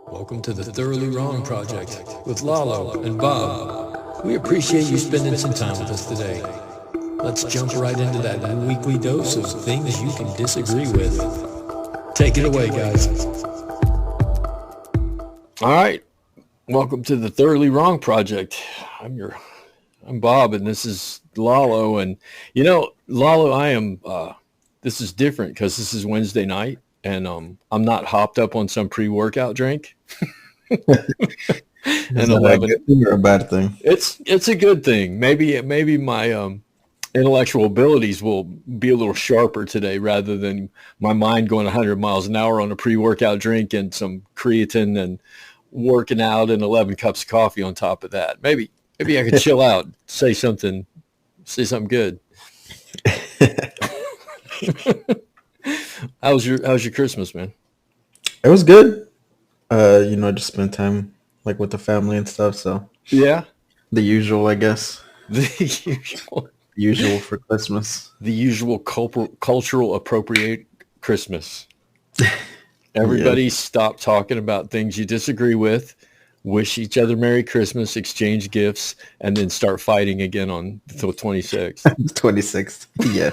Welcome to the Thoroughly Wrong Project with Lalo and Bob. We appreciate you spending some time with us today. Let's jump right into that weekly dose of things you can disagree with. Take it away, guys. All right. Welcome to the Thoroughly Wrong Project. I'm Bob, and this is Lalo. And Lalo, this is different because this is Wednesday night, and I'm not hopped up on some pre-workout drink. Is that a good thing or a bad thing? It's a good thing. Maybe my intellectual abilities will be a little sharper today rather than my mind going 100 miles an hour on a pre-workout drink and some creatine and working out and 11 cups of coffee on top of that. Maybe I could chill out, say something good. How's your Christmas, man? It was good. Just spent time like with the family and stuff. So yeah, the usual, I guess. The usual for Christmas. The usual cultural appropriate Christmas. Everybody stop talking about things you disagree with, wish each other Merry Christmas, exchange gifts, and then start fighting again on the 26th. 26th. Yeah.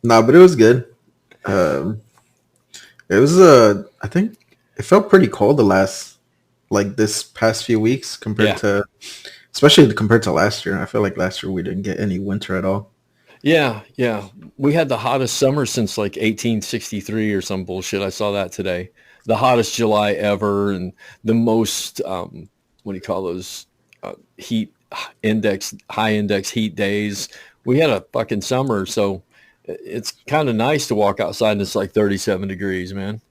No, but it was good. It was I think it felt pretty cold this past few weeks especially compared to last year. I feel like last year we didn't get any winter at all. Yeah. We had the hottest summer since like 1863 or some bullshit. I saw that today. The hottest July ever, and the most what do you call those high index heat days. We had a fucking summer, so it's kind of nice to walk outside and it's like 37 degrees, man.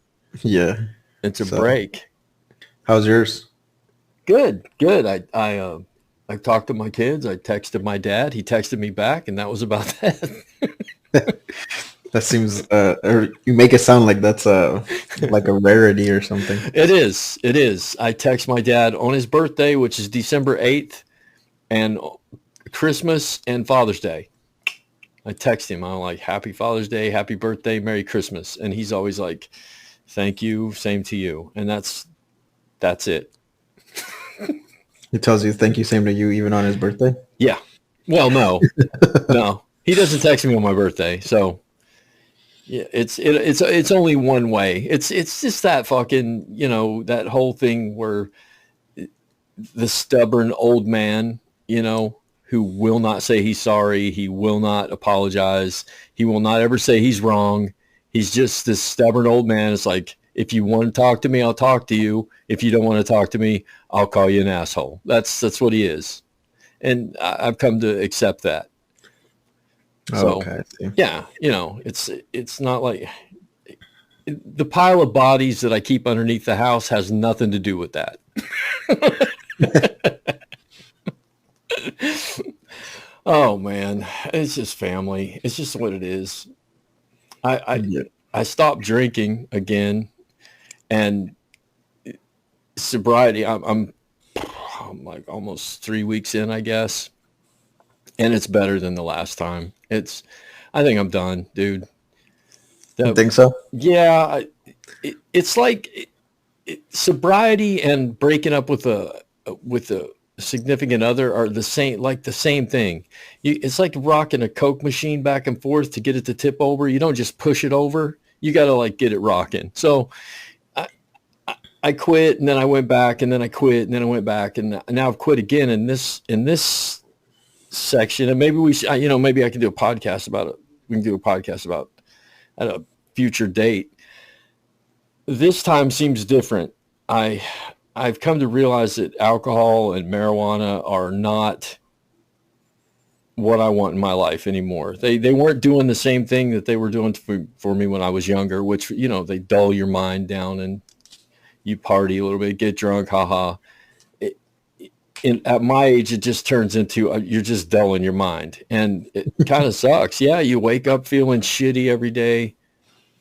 Yeah. It's a break. How's yours? Good. I talked to my kids. I texted my dad. He texted me back, and that was about that. That seems, or you make it sound like that's like a rarity or something. It is. I text my dad on his birthday, which is December 8th, and Christmas and Father's Day. I text him. I'm like, Happy Father's Day, Happy Birthday, Merry Christmas. And he's always like, thank you, same to you. And that's it. He tells you thank you, same to you, even on his birthday? Yeah. Well, no. No. He doesn't text me on my birthday. So yeah, it's only one way. It's just that fucking, that whole thing where the stubborn old man, who will not say he's sorry. He will not apologize. He will not ever say he's wrong. He's just this stubborn old man. It's like, if you want to talk to me, I'll talk to you. If you don't want to talk to me, I'll call you an asshole. That's what he is. And I've come to accept that. So, okay. Yeah, it's not like the pile of bodies that I keep underneath the house has nothing to do with that. Oh man, it's just family. It's just what it is. I stopped drinking again, and sobriety. I'm like almost 3 weeks in, I guess, and it's better than the last time. I think I'm done, dude. You think so? Yeah, it's like sobriety and breaking up with a significant other are the same thing. It's like rocking a Coke machine back and forth to get it to tip over. You don't just push it over. You got to get it rocking. So I quit, and then I went back, and then I quit, and then I went back, and now I've quit again in this section. And maybe we should, maybe I can do a podcast about it. We can do a podcast about at a future date. This time seems different. I've come to realize that alcohol and marijuana are not what I want in my life anymore. They weren't doing the same thing that they were doing for me when I was younger, which, they dull your mind down and you party a little bit, get drunk, haha. At my age, it just turns into you're just dulling your mind. And it kind of sucks. Yeah, you wake up feeling shitty every day.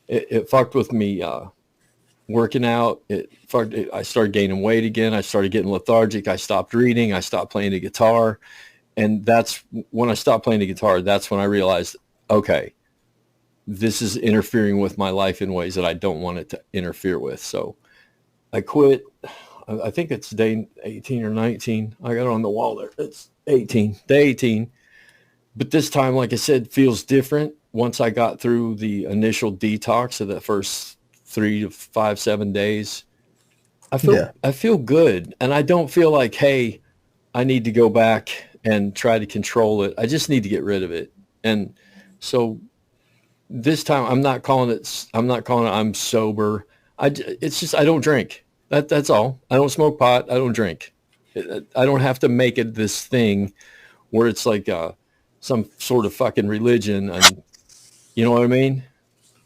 It fucked with me working out. I started gaining weight again. I started getting lethargic. I stopped reading. I stopped playing the guitar. And that's when I stopped playing the guitar. That's when I realized, okay, this is interfering with my life in ways that I don't want it to interfere with. So I quit. I think it's day 18 or 19. I got it on the wall there. It's 18, day 18. But this time, like I said, feels different. Once I got through the initial detox of the first 3 to 5, 7 days, Yeah. I feel good. And I don't feel like, hey, I need to go back and try to control it. I just need to get rid of it. And so this time I'm not calling it I'm sober. It's just I don't drink. That's all. I don't smoke pot. I don't drink. I don't have to make it this thing where it's like some sort of fucking religion. And you know what I mean?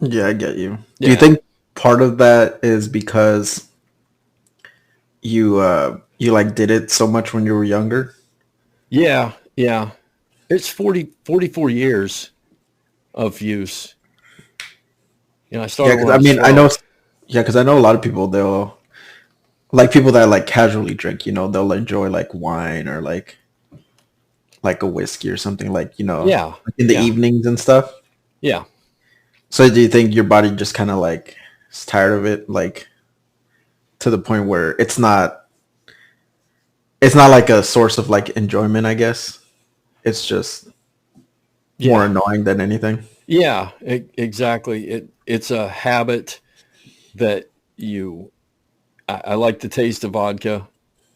Yeah, I get you. Do you Yeah. think part of that is because you like did it so much when you were younger? Yeah. Yeah. It's 44 years of use. You know, I Yeah, started because when I I was mean, I know. 12. Yeah, because I know a lot of people. They'll like people that like casually drink. They'll enjoy like wine or like a whiskey or something like Yeah. like in the Yeah. evenings and stuff. Yeah. So do you think your body just kind of like is tired of it, like to the point where it's not like a source of like enjoyment, I guess. It's just more Yeah. annoying than anything. Yeah. Exactly. It's a habit that I like the taste of vodka.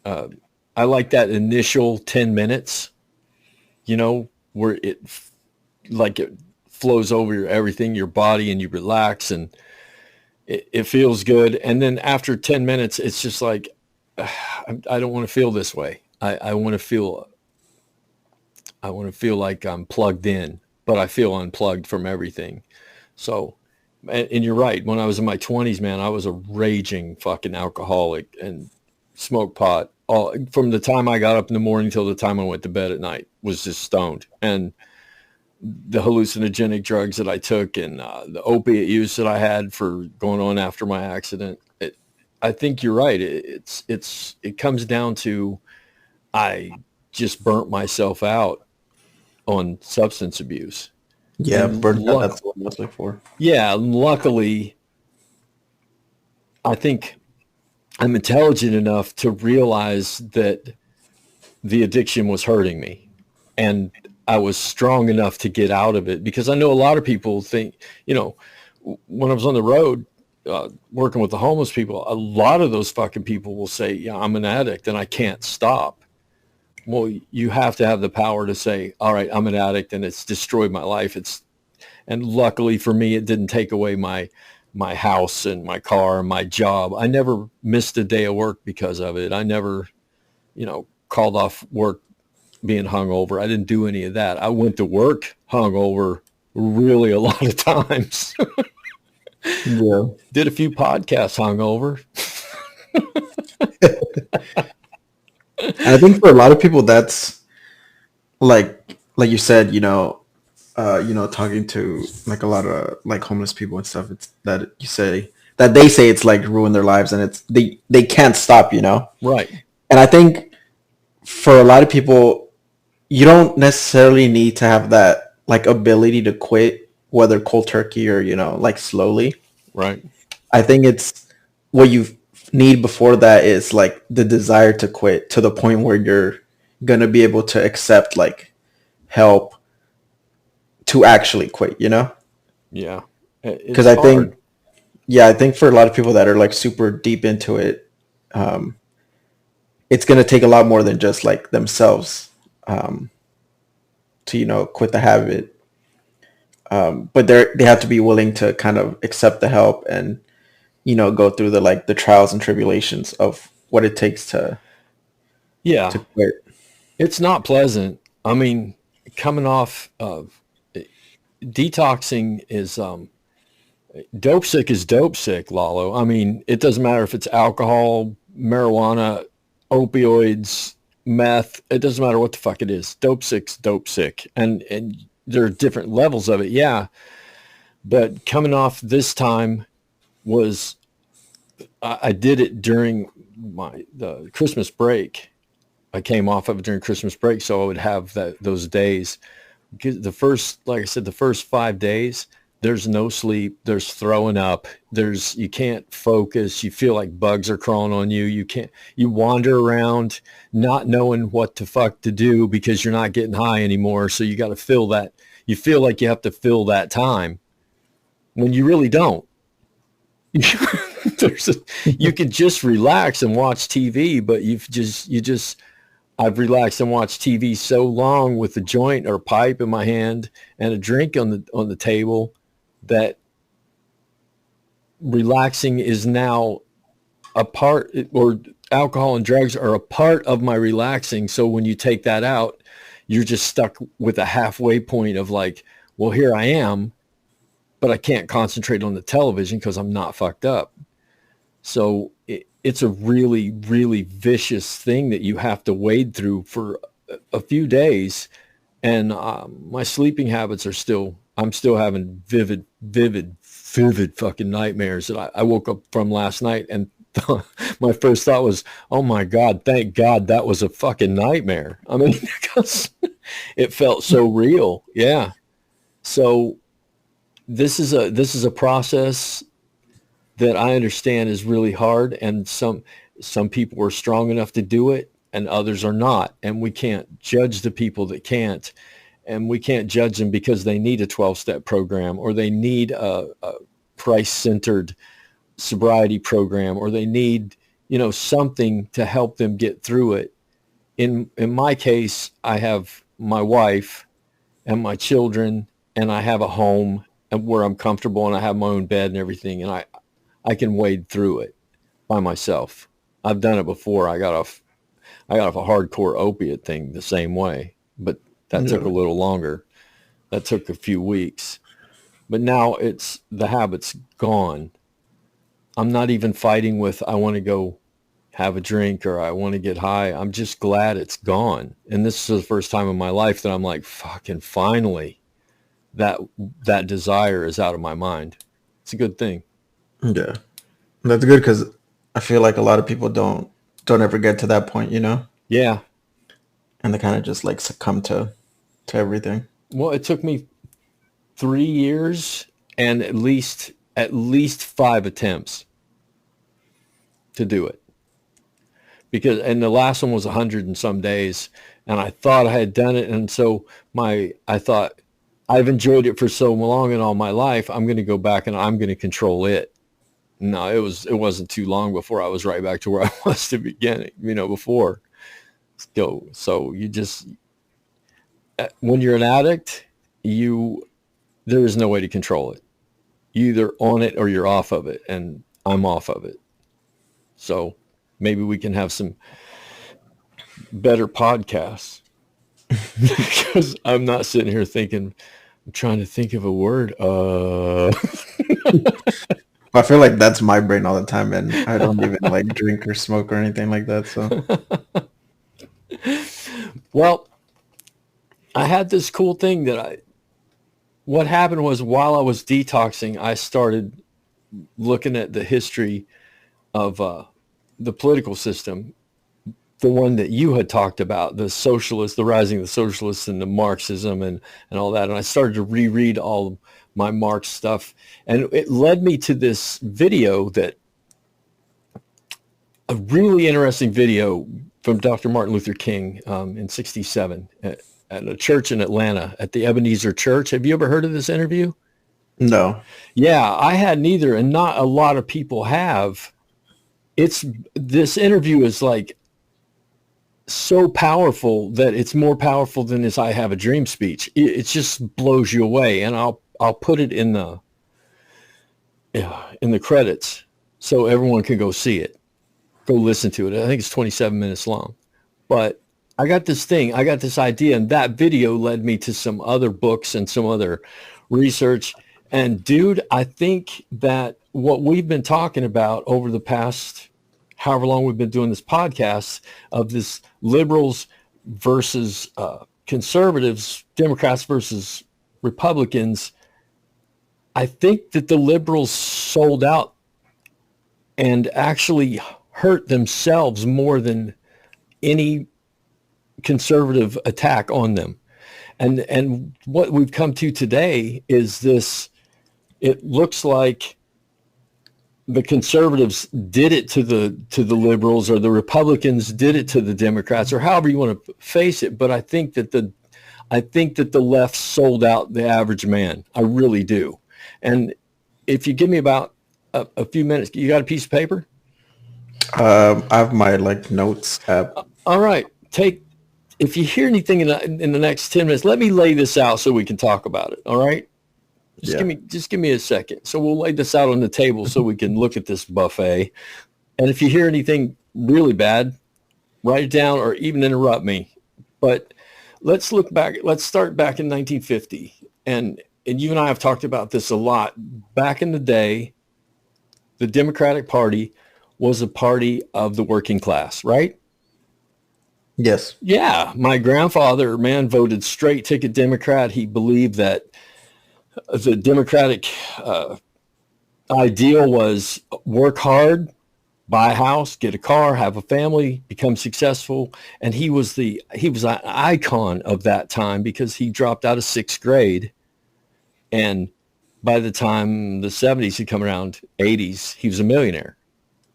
Uh, I like that initial 10 minutes, where it flows over everything, your body, and you relax and it feels good. And then after 10 minutes, it's just like, I don't want to feel this way. I want to feel like I'm plugged in, but I feel unplugged from everything. So, and you're right. When I was in my 20s, man, I was a raging fucking alcoholic and smoked pot. All from the time I got up in the morning till the time I went to bed at night was just stoned. And the hallucinogenic drugs that I took and the opiate use that I had for going on after my accident. I think you're right. It comes down to I just burnt myself out on substance abuse. Yeah, And burnt out. That's what I was looking for. yeah, luckily, I think I'm intelligent enough to realize that the addiction was hurting me. And I was strong enough to get out of it because I know a lot of people think, when I was on the road working with the homeless people, a lot of those fucking people will say, yeah, I'm an addict and I can't stop. Well, you have to have the power to say, all right, I'm an addict and it's destroyed my life. And luckily for me, it didn't take away my house and my car and my job. I never missed a day of work because of it. I never, called off work being hungover. I didn't do any of that. I went to work hungover really a lot of times. Yeah. Did a few podcasts hungover. And I think for a lot of people, that's like you said, talking to like a lot of like homeless people and stuff. It's that they say it's like ruined their lives, and it's they can't stop. Right. And I think for a lot of people, you don't necessarily need to have that like ability to quit, whether cold turkey or like slowly. Right. I think it's what you need before that is like the desire to quit to the point where you're gonna be able to accept like help to actually quit. Yeah. Because It's I hard. think, yeah, I think for a lot of people that are like super deep into it, it's gonna take a lot more than just like themselves to quit the habit. But they have to be willing to kind of accept the help and go through the trials and tribulations of what it takes to Yeah. quit. It's not pleasant. I mean, coming off of detoxing is dope sick, Lalo. I mean, it doesn't matter if it's alcohol, marijuana, opioids, meth. It doesn't matter what the fuck it is. Dope sick. And there are different levels of it. Yeah. But coming off this time was, I did it during the Christmas break. I came off of it during Christmas break. So I would have those days. Because like I said, the first 5 days, there's no sleep, there's throwing up, you can't focus, you feel like bugs are crawling on you, you wander around not knowing what the fuck to do because you're not getting high anymore. So you got to fill that, you feel like you have to fill that time when you really don't. You can just relax and watch TV, but I've relaxed and watched TV so long with a joint or a pipe in my hand and a drink on the table that relaxing is now a part, or alcohol and drugs are a part of my relaxing. So when you take that out, you're just stuck with a halfway point of like, well, here I am, but I can't concentrate on the television because I'm not fucked up. So it's a really, really vicious thing that you have to wade through for a few days. And my sleeping habits I'm still having vivid fucking nightmares that I woke up from last night. And my first thought was, oh my God, thank God that was a fucking nightmare. I mean, because it felt so real. Yeah. So this is a process that I understand is really hard, and some people are strong enough to do it and others are not, and we can't judge the people that can't, and we can't judge them because they need a 12-step program, or they need a Christ-centered sobriety program, or they need, something to help them get through it. In my case, I have my wife and my children, and I have a home and where I'm comfortable, and I have my own bed and everything, and I can wade through it by myself. I've done it before. I got off a hardcore opiate thing the same way, but that took a little longer. That took a few weeks. But now the habit's gone. I'm not even fighting with, I want to go have a drink or I want to get high. I'm just glad it's gone. And this is the first time in my life that I'm like, fucking finally, that desire is out of my mind. It's a good thing. Yeah, that's good, because I feel like a lot of people don't ever get to that point, Yeah. And they kind of just like succumb to everything. Well, it took me 3 years and at least 5 attempts to do it, and the last one was 100 and some days, and I thought I had done it, and so I thought, I've enjoyed it for so long in all my life, I'm going to go back and I'm going to control it. No, it wasn't too long before I was right back to where I was to beginning, before. So you just, when you're an addict, there is no way to control it. You're either on it or you're off of it, and I'm off of it. So maybe we can have some better podcasts because I'm not sitting here thinking, I'm trying to think of a word. I feel like that's my brain all the time, and I don't even like drink or smoke or anything like that. So, well, I had this cool thing what happened was, while I was detoxing, I started looking at the history of the political system, the one that you had talked about, the rising of the socialists and the Marxism and all that. And I started to reread all my Marx stuff. And it led me to this video, a really interesting video from Dr. Martin Luther King in 1967 at a church in Atlanta, at the Ebeneezer Church. Have you ever heard of this interview? no. Yeah, I hadn't either, and not a lot of people have. This interview is like so powerful that it's more powerful than this "I Have a Dream" speech. It just blows you away, and I'll put it in the credits so everyone can go see it, go listen to it. I think it's 27 minutes long, but I got this idea, and that video led me to some other books and some other research. And dude, I think that what we've been talking about over the past however long we've been doing this podcast, of this liberals versus conservatives, Democrats versus Republicans, I think that the liberals sold out and actually hurt themselves more than any conservative attack on them. And what we've come to today is this it looks like the conservatives did it to the liberals, or the Republicans did it to the Democrats, or however you want to face it. But I think that the left sold out the average man. I really do. And if you give me about a few minutes, you got a piece of paper? I have my notes app. All right. If you hear anything in the next 10 minutes, let me lay this out so we can talk about it. All right. Just give me a second. So we'll lay this out on the table so we can look at this buffet. And if you hear anything really bad, write it down or even interrupt me. But let's look back. Let's start back in 1950. And you and I have talked about this a lot. Back in the day, the Democratic Party was a party of the working class, right? Yes. Yeah. My grandfather, man, voted straight ticket Democrat. He believed that the Democratic ideal was work hard, buy a house, get a car, have a family, become successful. And he was an icon of that time because he dropped out of 6th grade. And by the time the 70s had come around, 80s, he was a millionaire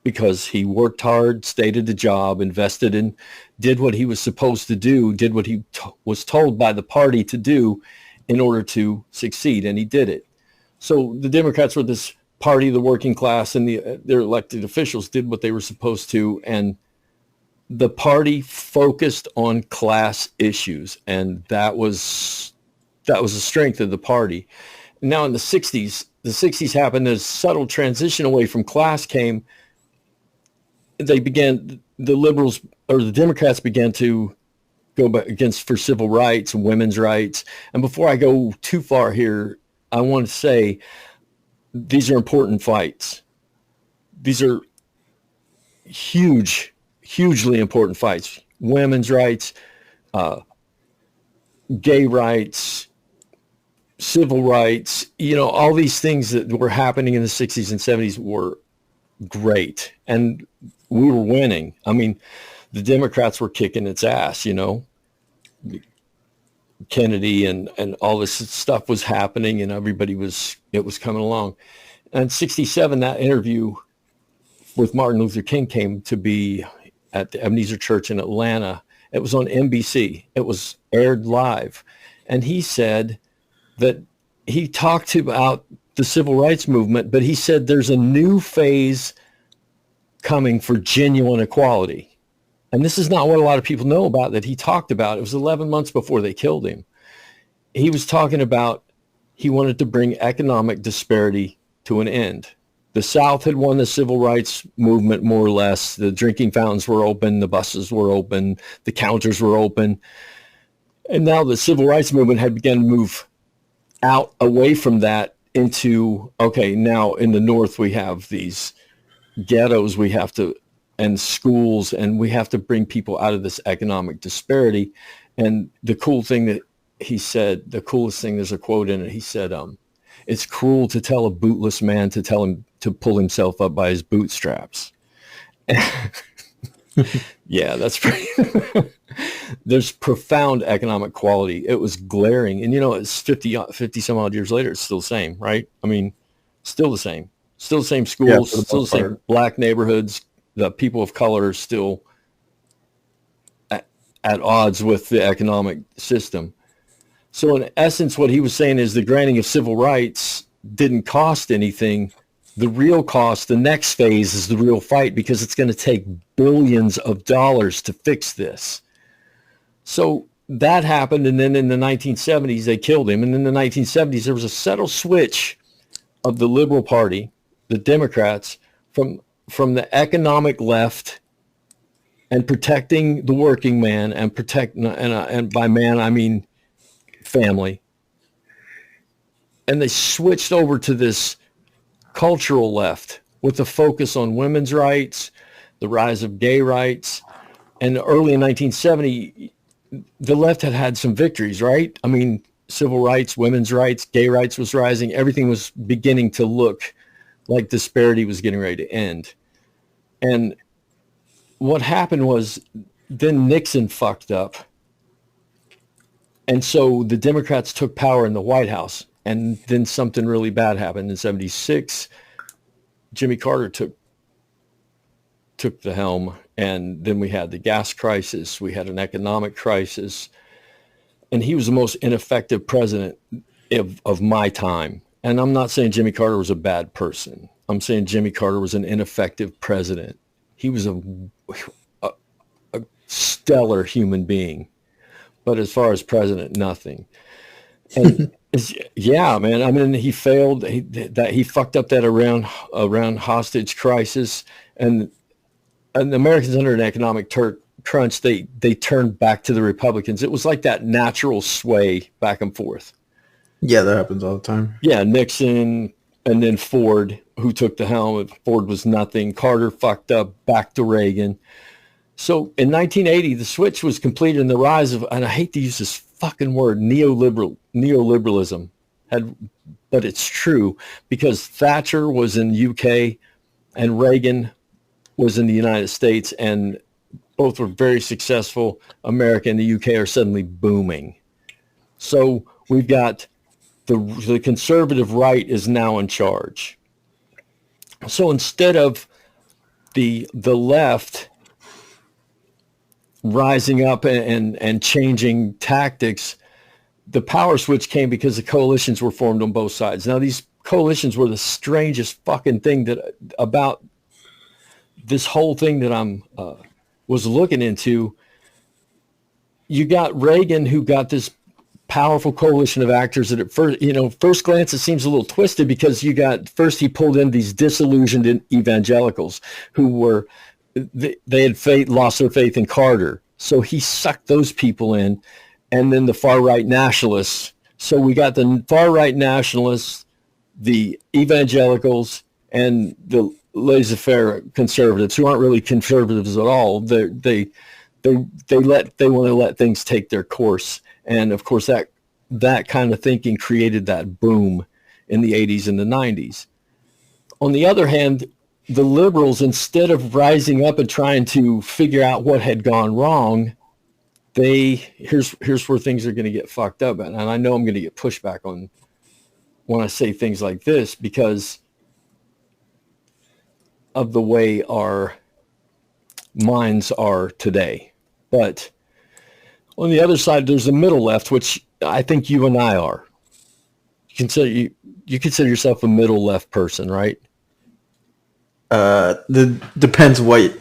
because he worked hard, stayed at a job, invested in, did what he was supposed to do, did what he was told by the party to do in order to succeed, and he did it. So the Democrats were this party of the working class, and their elected officials did what they were supposed to, and the party focused on class issues, and that was the strength of the party. Now in the 60s happened, a subtle transition away from class came. The liberals or the Democrats began to go back for civil rights and women's rights. And before I go too far here, I want to say these are important fights. These are hugely important fights. Women's rights, gay rights, civil rights, all these things that were happening in the 60s and 70s were great. And we were winning. I mean, the Democrats were kicking its ass, Kennedy and all this stuff was happening, and it was coming along. And 67, that interview with Martin Luther King came to be at the Ebeneezer Church in Atlanta. It was on NBC. It was aired live. And he said that he talked about the civil rights movement, but he said there's a new phase coming for genuine equality. And this is not what a lot of people know about that he talked about. It was 11 months before they killed him. He was talking about he wanted to bring economic disparity to an end. The South had won the civil rights movement more or less. The drinking fountains were open, the buses were open, the counters were open. And now the civil rights movement had begun to move out away from that into, okay, now in the North we have these ghettos and schools, and we have to bring people out of this economic disparity. And the cool thing that he said, the coolest thing, there's a quote in it, he said, it's cruel to tell a bootless man to tell him to pull himself up by his bootstraps. Yeah, that's pretty. There's profound economic quality. It was glaring. And, it's 50 some odd years later, it's still the same, right? I mean, still the same. Still the same schools, still the same black neighborhoods. The people of color are still at odds with the economic system. So in essence, what he was saying is the granting of civil rights didn't cost anything. The real cost, the next phase, is the real fight, because it's going to take billions of dollars to fix this. So that happened, and then in the 1970s, they killed him. And in the 1970s, there was a subtle switch of the Liberal Party, the Democrats, from the economic left and protecting the working man and by man, I mean family. And they switched over to this cultural left with a focus on women's rights, the rise of gay rights. And early in 1970, the left had some victories, right? I mean, civil rights, women's rights, gay rights was rising. Everything was beginning to look like disparity was getting ready to end. And what happened was then Nixon fucked up. And so the Democrats took power in the White House. And then something really bad happened in 76. Jimmy Carter took the helm, and then we had the gas crisis. We had an economic crisis, and he was the most ineffective president of my time. And I'm not saying Jimmy Carter was a bad person. I'm saying Jimmy Carter was an ineffective president. He was a stellar human being, but as far as president, nothing. And yeah, man. I mean, he failed. He fucked up that around hostage crisis, and the Americans under an economic crunch. They turned back to the Republicans. It was like that natural sway back and forth. Yeah, that happens all the time. Yeah, Nixon, and then Ford, who took the helm. Ford was nothing. Carter fucked up. Back to Reagan. So in 1980, the switch was completed in the rise of, and I hate to use this fucking word, neoliberalism. But it's true, because Thatcher was in UK and Reagan was in the United States, and both were very successful. America and the UK are suddenly booming. So we've got the conservative right is now in charge. So instead of the left rising up and changing tactics, the power switch came because the coalitions were formed on both sides. Now, these coalitions were the strangest fucking thing about this whole thing that I'm was looking into. You got Reagan, who got this powerful coalition of actors that at first glance it seems a little twisted, because he pulled in these disillusioned evangelicals who they had lost their faith in Carter. So he sucked those people in, and then the far right nationalists. So we got the far right nationalists, the evangelicals, and the laissez-faire conservatives, who aren't really conservatives at all. They want to let things take their course. And of course that kind of thinking created that boom in the 80s and the 90s. On the other hand, the liberals, instead of rising up and trying to figure out what had gone wrong, here's where things are going to get fucked up. And I know I'm going to get pushback on when I say things like this, because of the way our minds are today. But on the other side, there's the middle left, which I think you and I are. You consider yourself a middle left person, right? Depends what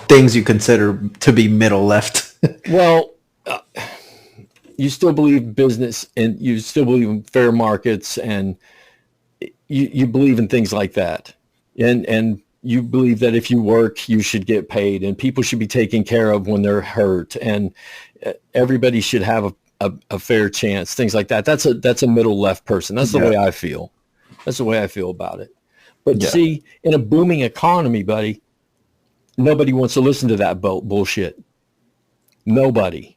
things you consider to be middle left. Well, you still believe business, and you still believe in fair markets, and you believe in things like that. And you believe that if you work, you should get paid, and people should be taken care of when they're hurt, and everybody should have a fair chance, things like that. That's a middle left person. That's the way I feel. That's the way I feel about it. But see, in a booming economy, buddy, nobody wants to listen to that bullshit. Nobody.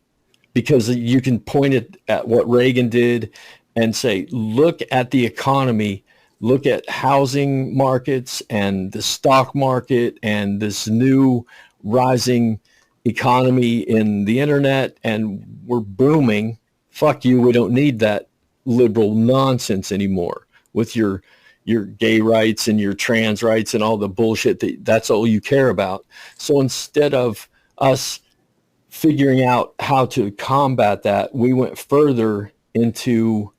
Because you can point it at what Reagan did and say, look at the economy, look at housing markets and the stock market and this new rising economy in the internet, and we're booming. Fuck you. We don't need that liberal nonsense anymore with your gay rights and your trans rights and all the bullshit that's all you care about. So instead of us figuring out how to combat that, we went further into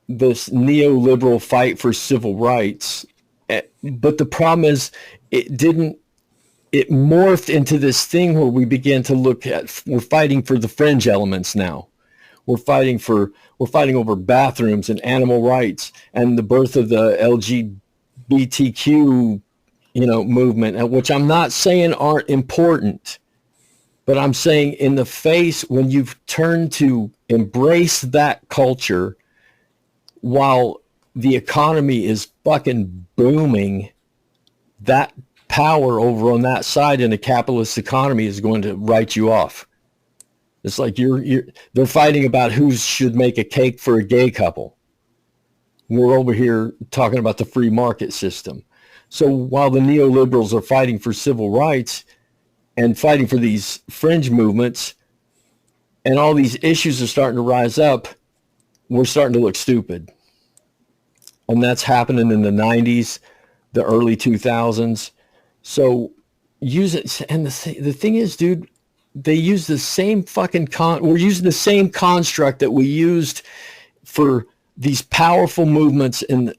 this neoliberal fight for civil rights. But the problem is it morphed into this thing where we began to look at, we're fighting for the fringe elements now. We're fighting over bathrooms and animal rights and the birth of the LGBTQ, movement, which I'm not saying aren't important, but I'm saying in the face, when you've turned to embrace that culture while the economy is fucking booming, that power over on that side in a capitalist economy is going to write you off. It's like they're fighting about who should make a cake for a gay couple. We're over here talking about the free market system. So while the neoliberals are fighting for civil rights and fighting for these fringe movements, and all these issues are starting to rise up, we're starting to look stupid. And that's happening in the 90s, the early 2000s. So use it. And the thing is, dude, they use the same fucking we're using the same construct that we used for these powerful movements in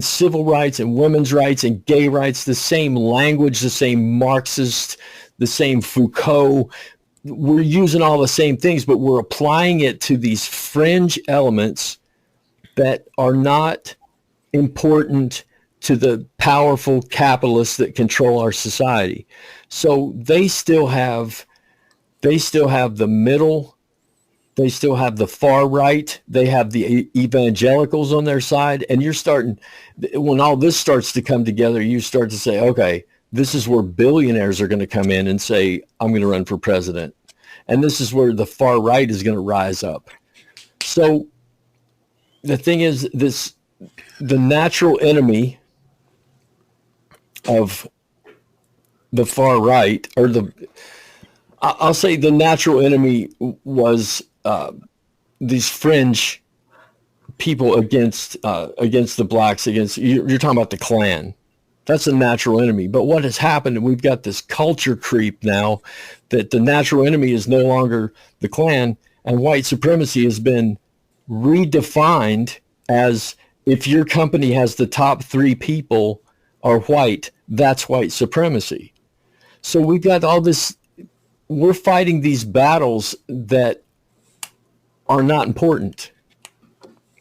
civil rights and women's rights and gay rights, the same language, the same Marxist, the same Foucault. We're using all the same things, but we're applying it to these fringe elements that are not important to the powerful capitalists that control our society. So they still have the middle, they still have the far right, they have the evangelicals on their side, and you're starting, when all this starts to come together, you start to say, okay, this is where billionaires are going to come in and say, I'm going to run for president. And this is where the far right is going to rise up. So the thing is, the natural enemy of the far right, or I'll say the natural enemy was these fringe people against the blacks, you're talking about the Klan. That's a natural enemy. But what has happened, and we've got this culture creep now that the natural enemy is no longer the Klan, and white supremacy has been redefined as, if your company has the top 3 people are white, that's white supremacy. So we've got all this, we're fighting these battles that are not important,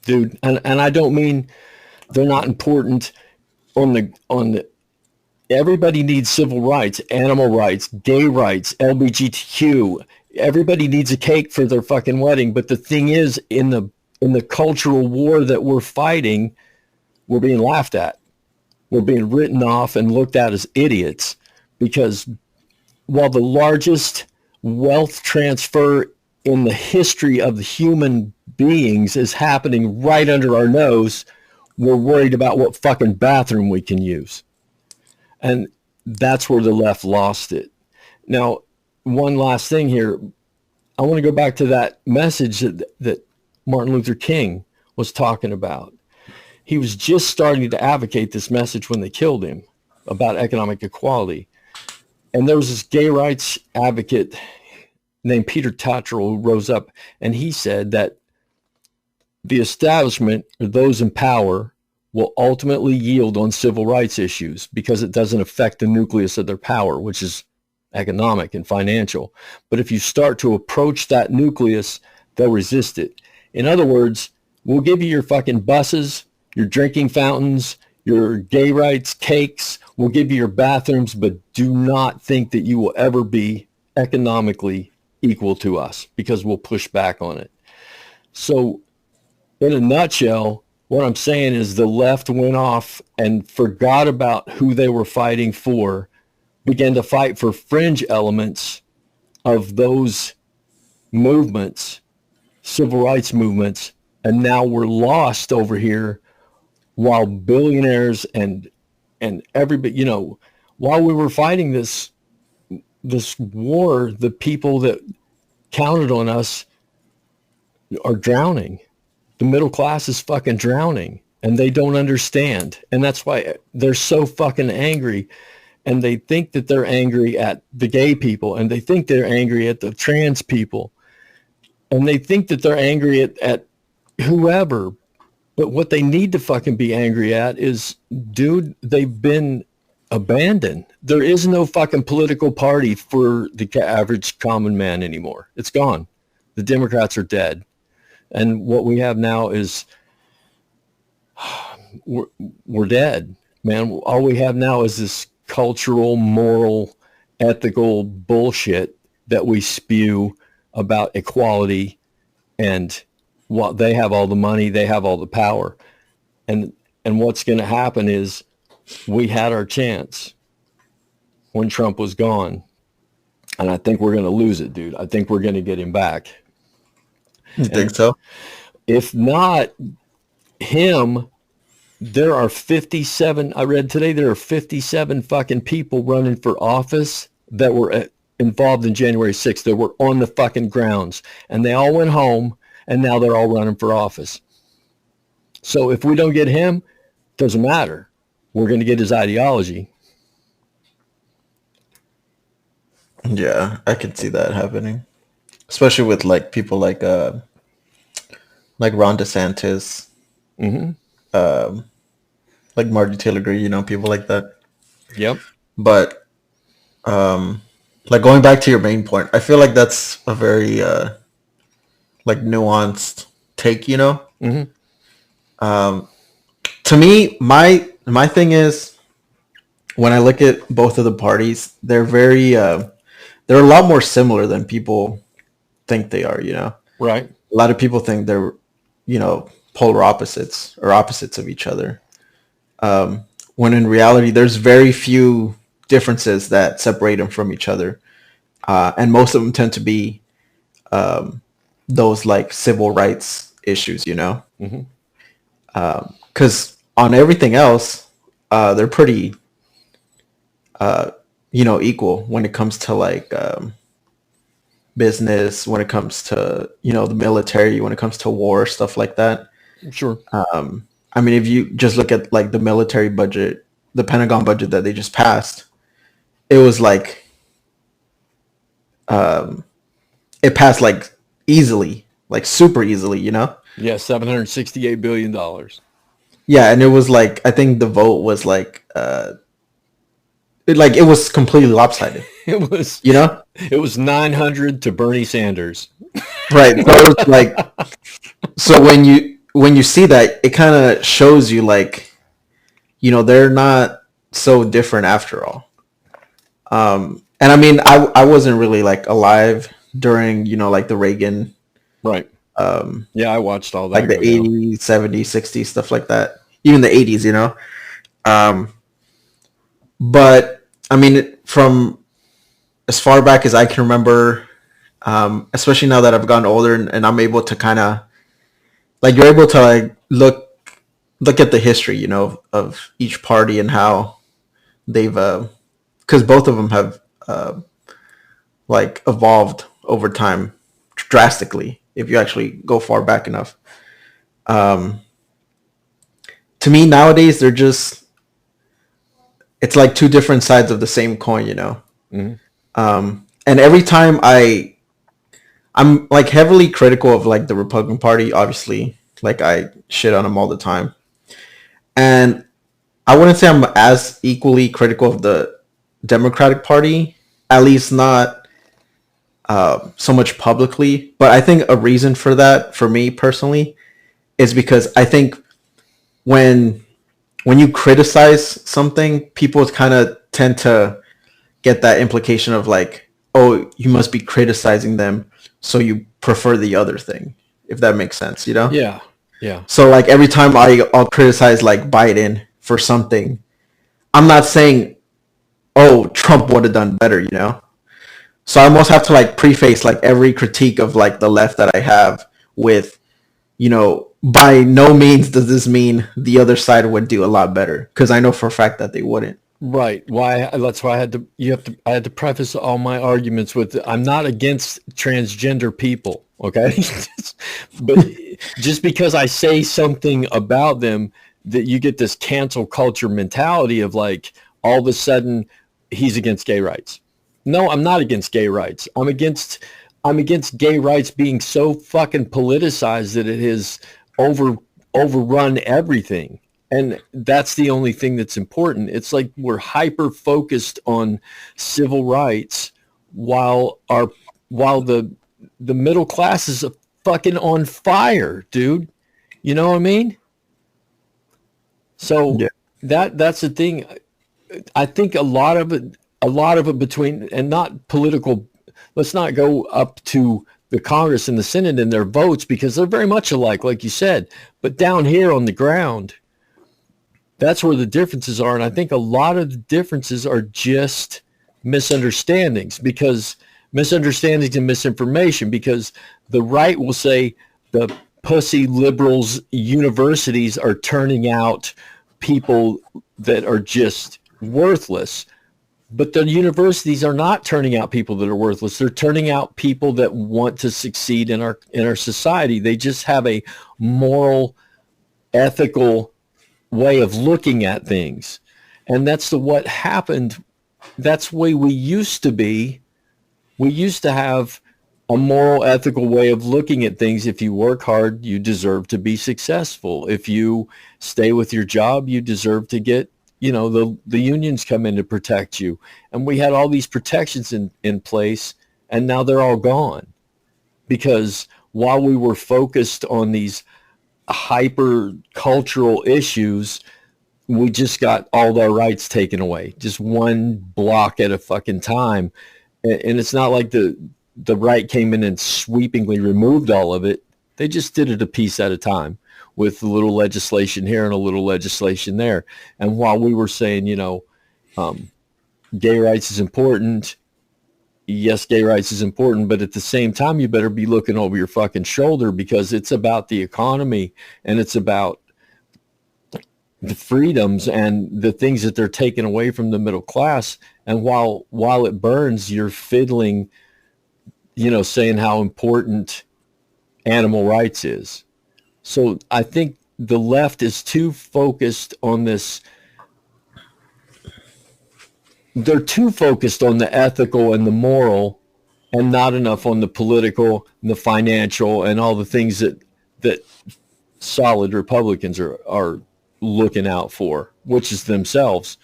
dude. And I don't mean they're not important on the everybody needs civil rights, animal rights, gay rights, LGBTQ. Everybody needs a cake for their fucking wedding. But the thing is, in the cultural war that we're fighting, we're being laughed at. We're being written off and looked at as idiots, because while the largest wealth transfer in the history of the human beings is happening right under our nose, we're worried about what fucking bathroom we can use. And that's where the left lost it. Now, one last thing here. I want to go back to that message that Martin Luther King was talking about. He was just starting to advocate this message when they killed him about economic equality. And there was this gay rights advocate named Peter Tatchell who rose up, and he said that the establishment, or those in power, will ultimately yield on civil rights issues because it doesn't affect the nucleus of their power, which is economic and financial. But if you start to approach that nucleus, they'll resist it. In other words, we'll give you your fucking buses, your drinking fountains, your gay rights cakes. We'll give you your bathrooms, but do not think that you will ever be economically equal to us, because we'll push back on it. So in a nutshell, what I'm saying is the left went off and forgot about who they were fighting for, began to fight for fringe elements of those movements, civil rights movements, and now we're lost over here while billionaires and everybody, while we were fighting this war, the people that counted on us are drowning. The middle class is fucking drowning, and they don't understand. And that's why they're so fucking angry. And they think that they're angry at the gay people, and they think they're angry at the trans people, and they think that they're angry at whoever. But what they need to fucking be angry at is, dude, they've been abandoned. There is no fucking political party for the average common man anymore. It's gone. The Democrats are dead. And what we have now is we're dead, man. All we have now is this cultural, moral, ethical bullshit that we spew about equality, and what they have all the money, they have all the power. And what's going to happen is, we had our chance when Trump was gone, and I think we're going to lose it, dude. I think we're going to get him back. You think so? If not him, there are 57, I read today, there are 57 fucking people running for office that were involved in January 6th, that were on the fucking grounds, and they all went home and now they're all running for office. So if we don't get him, doesn't matter. We're going to get his ideology. Yeah, I can see that happening, especially with like people like Ron DeSantis, Mm-hmm. like Marjorie Taylor Greene, you know, people like that. Yep. But like going back to your main point, I feel like that's a very like nuanced take, you know. Mm-hmm. To me, my thing is when I look at both of the parties, they're very they're a lot more similar than people think they are, you know. Right. A lot of people think they're, you know, polar opposites or opposites of each other. When in reality, there's very few differences that separate them from each other. And most of them tend to be those like civil rights issues, you know? Because on everything else, they're pretty, you know, equal when it comes to like business, when it comes to, you know, the military, when it comes to war, stuff like that. Sure. I mean, if you just look at like the military budget, the Pentagon budget that they just passed, it was like, it passed like easily, like super easily, you know? Yeah, $768 billion. Yeah, and it was like, I think the vote was like, it was completely lopsided, It was, you know? it was 900 to Bernie Sanders. Right. So it was like, so when you see that, it kind of shows you like, you know, they're not so different after all. And I mean, I wasn't really like alive during, you know, like the Reagan, Right. Yeah, I watched all that. like the go down. 80s, 70s, 60s, stuff like that. Even the 80s, you know. But I mean, from as far back as I can remember, especially now that I've gotten older and I'm able to kind of like, you're able to like look at the history, you know, of each party and how they've, because both of them have like evolved over time drastically if you actually go far back enough. To me nowadays, they're just, it's like two different sides of the same coin, you know. And every time I'm like heavily critical of like the Republican Party, obviously, like I shit on them all the time. And I wouldn't say I'm as equally critical of the Democratic Party, at least not so much publicly. But I think a reason for that, for me personally, is because I think when you criticize something, people kind of tend to get that implication of like, oh, you must be criticizing them, so you prefer the other thing, if that makes sense, you know? Yeah. Yeah. So like every time I'll criticize like Biden for something, I'm not saying, oh, Trump would have done better, you know? So I almost have to like preface like every critique of like the left that I have with, you know, by no means does this mean the other side would do a lot better, because I know for a fact that they wouldn't. Right. Why? That's why I had to preface all my arguments with, I'm not against transgender people. Okay. But just because I say something about them, that you get this cancel culture mentality of like, all of a sudden he's against gay rights. No, I'm not against gay rights. I'm against gay rights being so fucking politicized that it has overrun everything. And that's the only thing that's important. It's like we're hyper focused on civil rights while the middle class is fucking on fire, dude. You know what I mean? So Yeah. that's the thing. I think a lot of it between, and not political, let's not go up to the Congress and the Senate and their votes, because they're very much alike, like you said. But down here on the ground, that's where the differences are. And I think a lot of the differences are just misunderstandings, because misunderstandings and misinformation, because the right will say the pussy liberals universities are turning out people that are just worthless. But the universities are not turning out people that are worthless. They're turning out people that want to succeed in our society. They just have a moral, ethical way of looking at things. And that's what happened. That's the way we used to be. We used to have a moral, ethical way of looking at things. If you work hard, you deserve to be successful. If you stay with your job, you deserve to get, the unions come in to protect you. And we had all these protections in place, and now they're all gone. Because while we were focused on these hyper cultural issues, we just got all our rights taken away, just one block at a fucking time. And it's not like the right came in and sweepingly removed all of it. They just did it a piece at a time with a little legislation here and a little legislation there. And while we were saying, gay rights is important, yes, gay rights is important, but at the same time, you better be looking over your fucking shoulder, because it's about the economy and it's about the freedoms and the things that they're taking away from the middle class. And while it burns, you're fiddling, saying how important animal rights is. So I think the left is too focused on this. They're too focused on the ethical and the moral, and not enough on the political and the financial and all the things that solid Republicans are looking out for, which is themselves.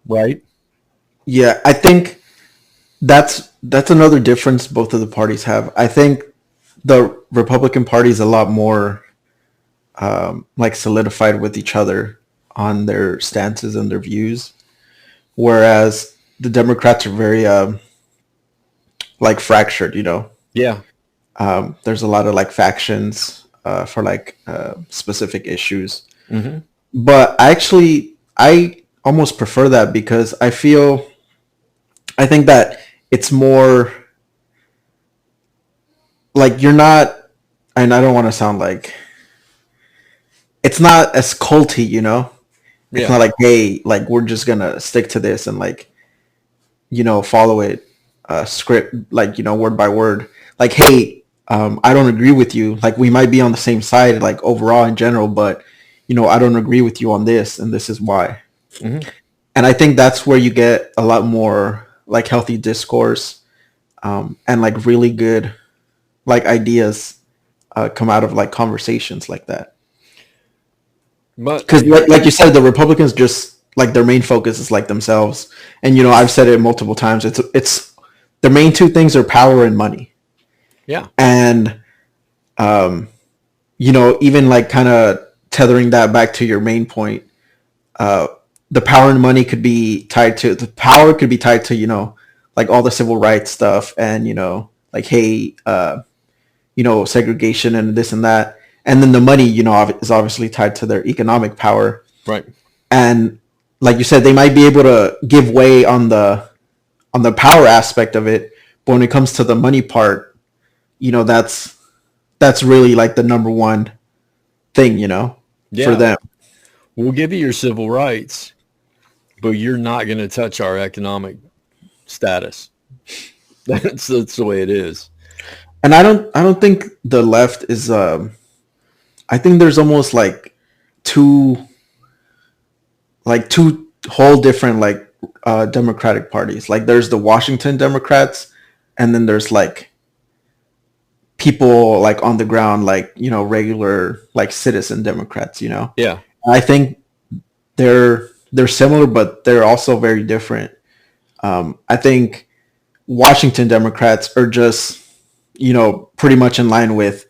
Right? Yeah, I think that's another difference both of the parties have. I think the Republican Party is a lot more solidified with each other on their stances and their views, whereas the Democrats are very fractured. Yeah. There's a lot of factions for specific issues. Mm-hmm. But I almost prefer that, because I think that it's more you're not, and I don't want to sound it's not as culty, It's not hey, we're just gonna stick to this and follow it script, word by word. Hey, I don't agree with you. We might be on the same side, overall in general, but I don't agree with you on this, and this is why. Mm-hmm. And I think that's where you get a lot more healthy discourse, and really good ideas come out of conversations like that. Because like you said, the Republicans just their main focus is themselves, and I've said it multiple times. It's their main two things are power and money. Yeah. And even kind of tethering that back to your main point, the power and money could be tied to all the civil rights stuff, and hey, segregation and this and that. And then the money, is obviously tied to their economic power. Right. And like you said, they might be able to give way on the power aspect of it, but when it comes to the money part, that's really the number one thing, for them. We'll give you your civil rights, but you're not going to touch our economic status. That's the way it is. And I don't think the left is I think there's almost two whole different Democratic parties. There's the Washington Democrats, and then there's people on the ground, regular citizen Democrats, Yeah. I think they're similar, but they're also very different. I think Washington Democrats are just pretty much in line with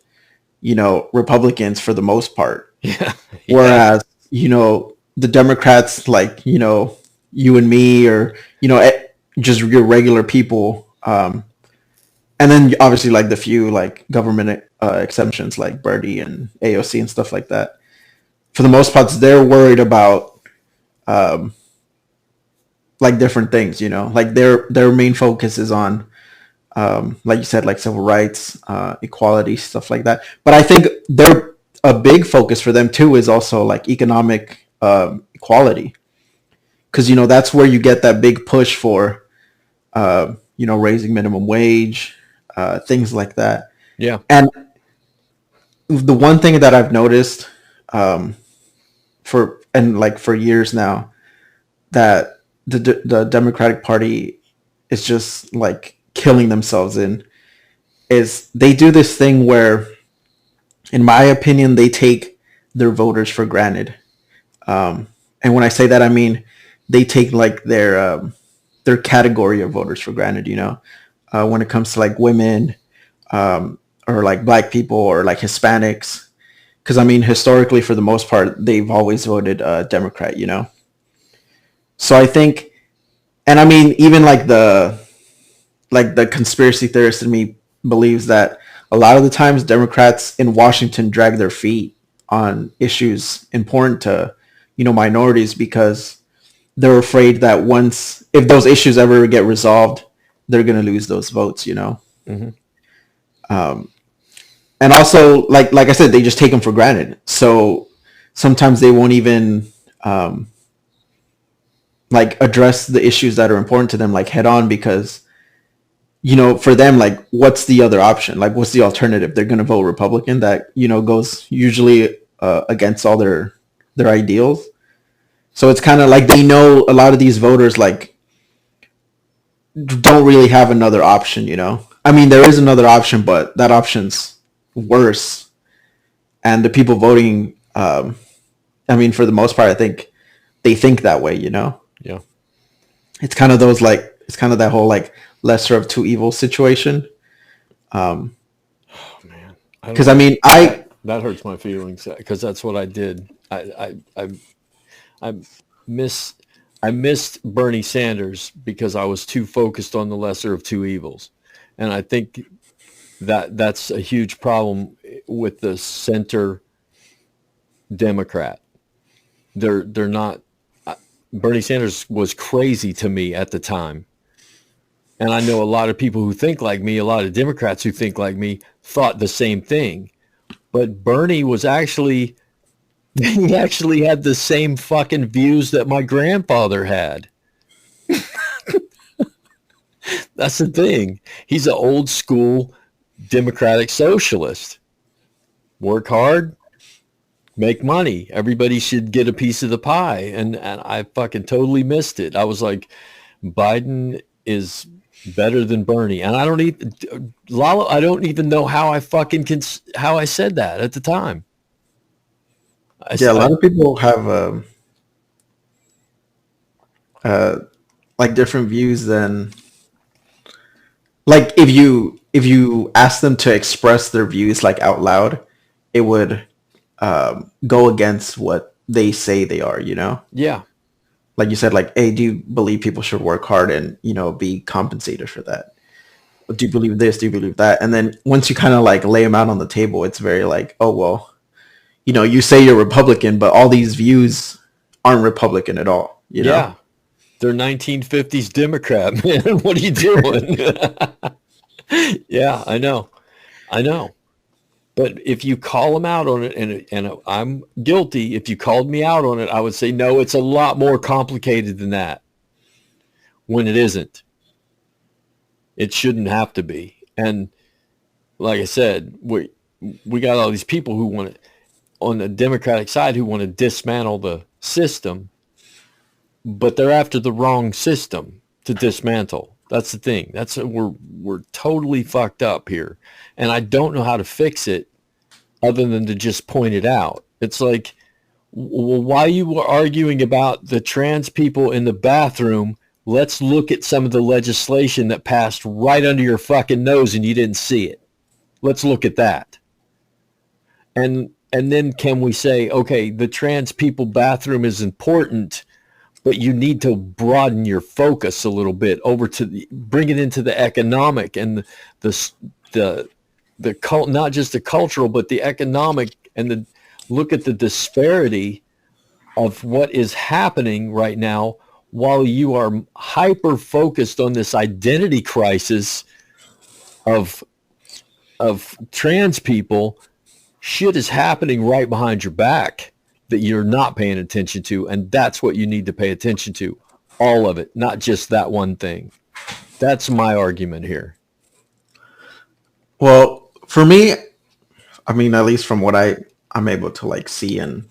Republicans for the most part. Yeah. Whereas the Democrats, you and me, or just your regular people, and then obviously the few government exemptions like Birdie and AOC and stuff like that. For the most part, they're worried about different things. Their main focus is on like you said, civil rights, equality, stuff like that. But I think a big focus for them too is also economic equality, because that's where you get that big push for raising minimum wage, things like that. Yeah. And the one thing that I've noticed for years now, that the Democratic Party is just like killing themselves in, is they do this thing where, in my opinion, they take their voters for granted. And when I say that, I mean they take like their category of voters for granted. When it comes to like women, or like black people, or like Hispanics, because I mean historically, for the most part, they've always voted Democrat. So I think, and I mean even like the conspiracy theorist in me believes that a lot of the times Democrats in Washington drag their feet on issues important to minorities, because they're afraid that if those issues ever get resolved, they're going to lose those votes. Mm-hmm. And also, like I said, they just take them for granted. So sometimes they won't even like address the issues that are important to them like head on, because for them, like, what's the other option? Like, what's the alternative? They're going to vote Republican. That goes usually against all their ideals. So it's kind of like they know a lot of these voters like don't really have another option. I mean, there is another option, but that option's worse. And the people voting, I mean, for the most part, I think they think that way. Yeah. It's kind of that whole like lesser of two evils situation. Oh man. Because I mean, that hurts my feelings, because that's what I did. I missed Bernie Sanders because I was too focused on the lesser of two evils, and I think that's a huge problem with the center Democrat. They're not. Bernie Sanders was crazy to me at the time, and I know a lot of people who think like me, a lot of Democrats who think like me, thought the same thing. But Bernie was actually, he actually had the same fucking views that my grandfather had. That's the thing. He's an old school democratic socialist. Work hard, make money. Everybody should get a piece of the pie. And I fucking totally missed it. I was like, Biden is better than Bernie. And I don't even, Lalo, I don't even know how I how I said that at the time. A lot of people have like different views than, like, if you ask them to express their views like out loud, it would go against what they say they are. Yeah. Like you said, like, hey, do you believe people should work hard and be compensated for that? Do you believe this? Do you believe that? And then once you kind of like lay them out on the table, it's very like, oh well, you say you're Republican, but all these views aren't Republican at all. Yeah. They're 1950s Democrat, man. What are you doing? Yeah, I know. But if you call them out on it, and I'm guilty, if you called me out on it, I would say, no, it's a lot more complicated than that, when it isn't. It shouldn't have to be. And like I said, we got all these people who want to, on the Democratic side, who want to dismantle the system, but they're after the wrong system to dismantle. That's the thing. We're totally fucked up here, and I don't know how to fix it other than to just point it out. It's like, well, why you were arguing about the trans people in the bathroom? Let's look at some of the legislation that passed right under your fucking nose and you didn't see it. Let's look at that. And then can we say, okay, the trans people bathroom is important, but you need to broaden your focus a little bit over to bring it into the economic and the not just the cultural, but the economic, and look at the disparity of what is happening right now while you are hyper focused on this identity crisis of trans people. Shit is happening right behind your back that you're not paying attention to, and that's what you need to pay attention to. all of it, not just that one thing. That's my argument here. Well, for me, I mean, at least from what I'm able to like see and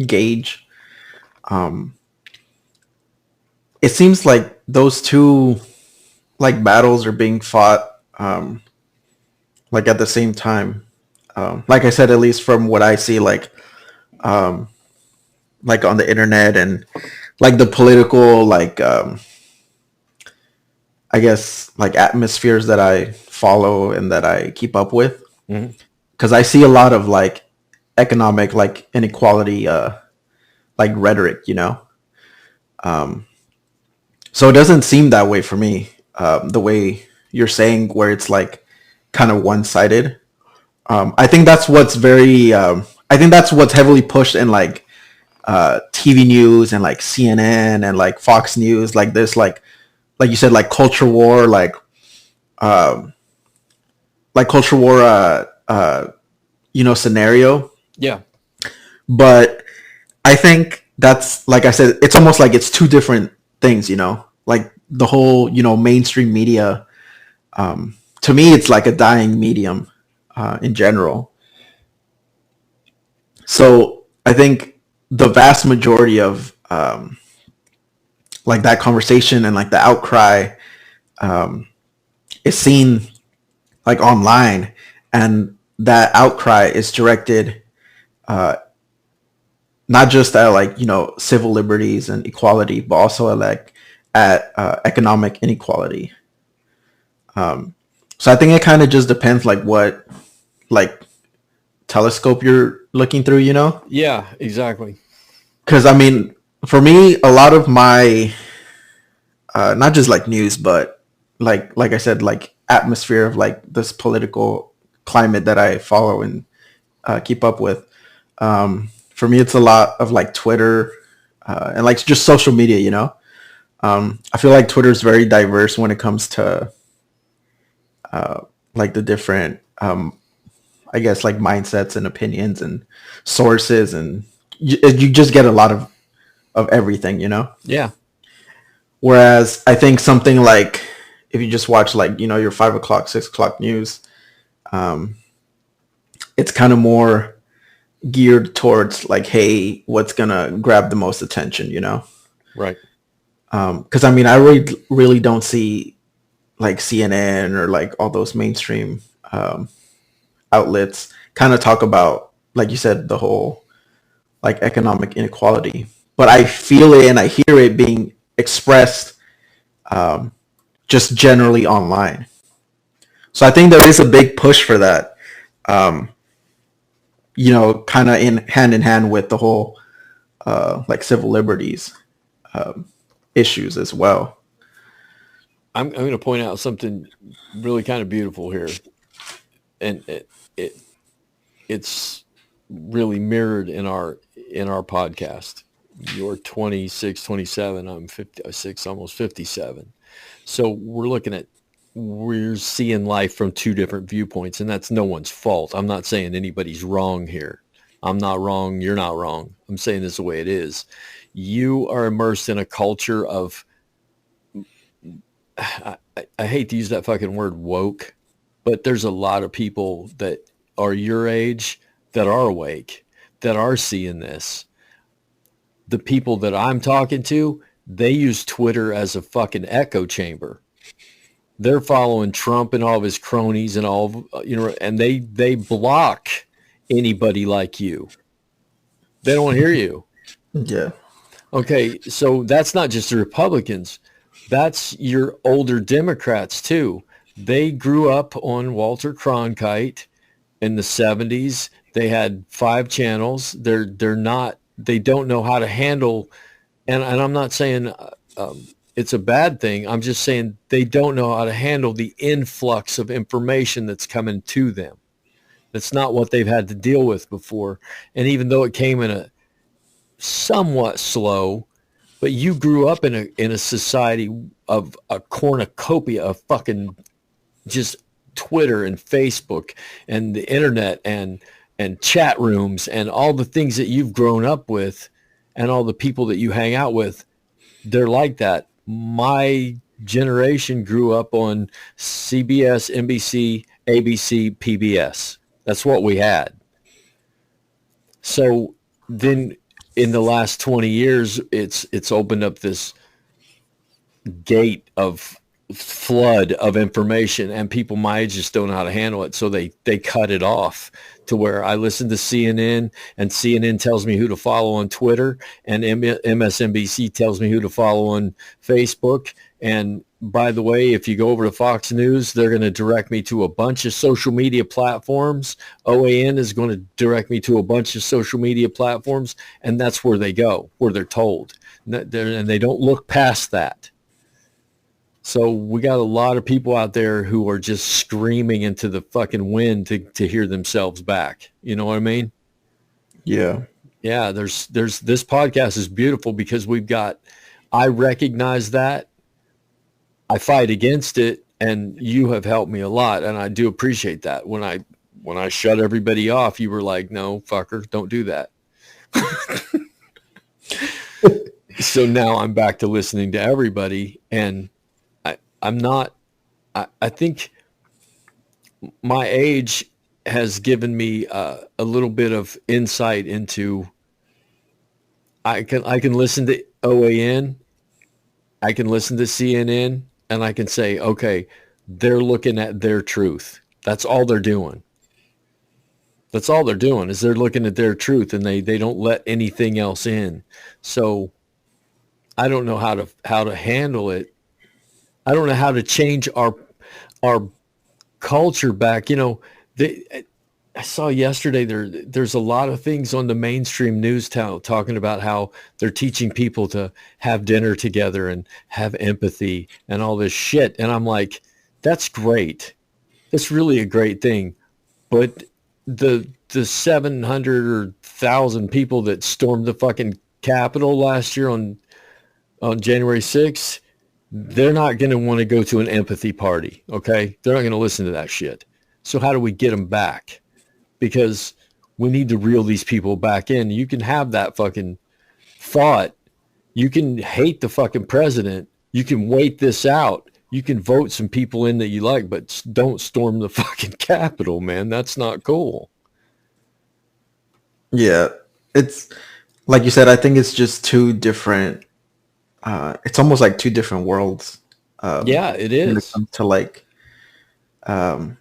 gauge, it seems like those two like battles are being fought like at the same time. Like I said, at least from what I see, like on the internet and like the political I guess like atmospheres that I follow and that I keep up with, Mm-hmm. because I see a lot of like economic like inequality like rhetoric, you know. So it doesn't seem that way for me, the way you're saying, where it's like kind of one-sided. I think that's what's very I think that's what's heavily pushed in like TV news and like CNN and like Fox News, like this like you said, like culture war you know, scenario. Yeah. But I think that's, like I said, it's almost like it's two different things, you know, like the whole, you know, mainstream media. To me, it's like a dying medium in general. So I think the vast majority of like that conversation and like the outcry is seen like online, and that outcry is directed not just at like, you know, civil liberties and equality, but also at economic inequality. So I think it kind of just depends like what like telescope you're looking through, you know? Yeah, exactly. Because I mean, for me, a lot of my not just like news, but like I said, like atmosphere of like this political climate that I follow and keep up with. For me, it's a lot of like Twitter and like just social media, you know. I feel like Twitter is very diverse when it comes to like the different, I guess, like mindsets and opinions and sources, and you just get a lot of everything, you know. Yeah. Whereas I think something like if you just watch like, you know, your 5 o'clock, 6 o'clock news, it's kind of more geared towards like, hey, what's gonna grab the most attention, you know? Right. Because I mean, I really don't see like CNN or like all those mainstream outlets kind of talk about, like you said, the whole like economic inequality. But I feel it and I hear it being expressed just generally online. So I think there is a big push for that, you know, kind of in hand with the whole like civil liberties issues as well. I'm going to point out something really kind of beautiful here, and it's really mirrored in our podcast. You're 26, 27. I'm 56, almost 57. So we're seeing life from two different viewpoints, and that's no one's fault. I'm not saying anybody's wrong here. I'm not wrong. You're not wrong. I'm saying this the way it is. You are immersed in a culture of, I hate to use that fucking word woke, but there's a lot of people that are your age that are awake, that are seeing this. The people that I'm talking to, they use Twitter as a fucking echo chamber. They're following Trump and all of his cronies and all, you know, and they block anybody like you. They don't want to hear you. Yeah. Okay, so that's not just the Republicans. That's your older Democrats too. They grew up on Walter Cronkite in the 70s. They had 5 channels. They don't know how to handle, and I'm not saying it's a bad thing. I'm just saying they don't know how to handle the influx of information that's coming to them. That's not what they've had to deal with before. And even though it came in a somewhat slow, but you grew up in a society of a cornucopia of fucking just Twitter and Facebook and the internet and chat rooms and all the things that you've grown up with and all the people that you hang out with. they're like that. My generation grew up on CBS, NBC, ABC, PBS. That's what we had. So then in the last 20 years, it's opened up this gate of flood of information, and people my age just don't know how to handle it. So they cut it off to where I listen to CNN, and CNN tells me who to follow on Twitter, and MSNBC tells me who to follow on Facebook. And by the way, if you go over to Fox News, they're going to direct me to a bunch of social media platforms. OAN is going to direct me to a bunch of social media platforms, and that's where they go, where they're told. And they don't look past that. So we got a lot of people out there who are just screaming into the fucking wind to hear themselves back. You know what I mean? Yeah. Yeah, there's this podcast is beautiful because I recognize that. I fight against it, and you have helped me a lot, and I do appreciate that. When I shut everybody off, you were like, "No, fucker, don't do that." So now I'm back to listening to everybody, and I think my age has given me a little bit of insight into, I can listen to OAN, I can listen to CNN, and I can say, okay, they're looking at their truth. That's all they're doing. That's all they're doing is they're looking at their truth, and they don't let anything else in. So I don't know how to handle it. I don't know how to change our culture back. You know, I saw yesterday there's a lot of things on the mainstream news talking about how they're teaching people to have dinner together and have empathy and all this shit. And I'm like, that's great. That's really a great thing. But the 700 or 1,000 people that stormed the fucking Capitol last year on January 6th, they're not going to want to go to an empathy party, okay? They're not going to listen to that shit. So how do we get them back? Because we need to reel these people back in. You can have that fucking thought. You can hate the fucking president. You can wait this out. You can vote some people in that you like, but don't storm the fucking Capitol, man. That's not cool. Yeah. It's like you said, I think it's just two different it's almost like two different worlds. Yeah, it When it is. comes to like, um,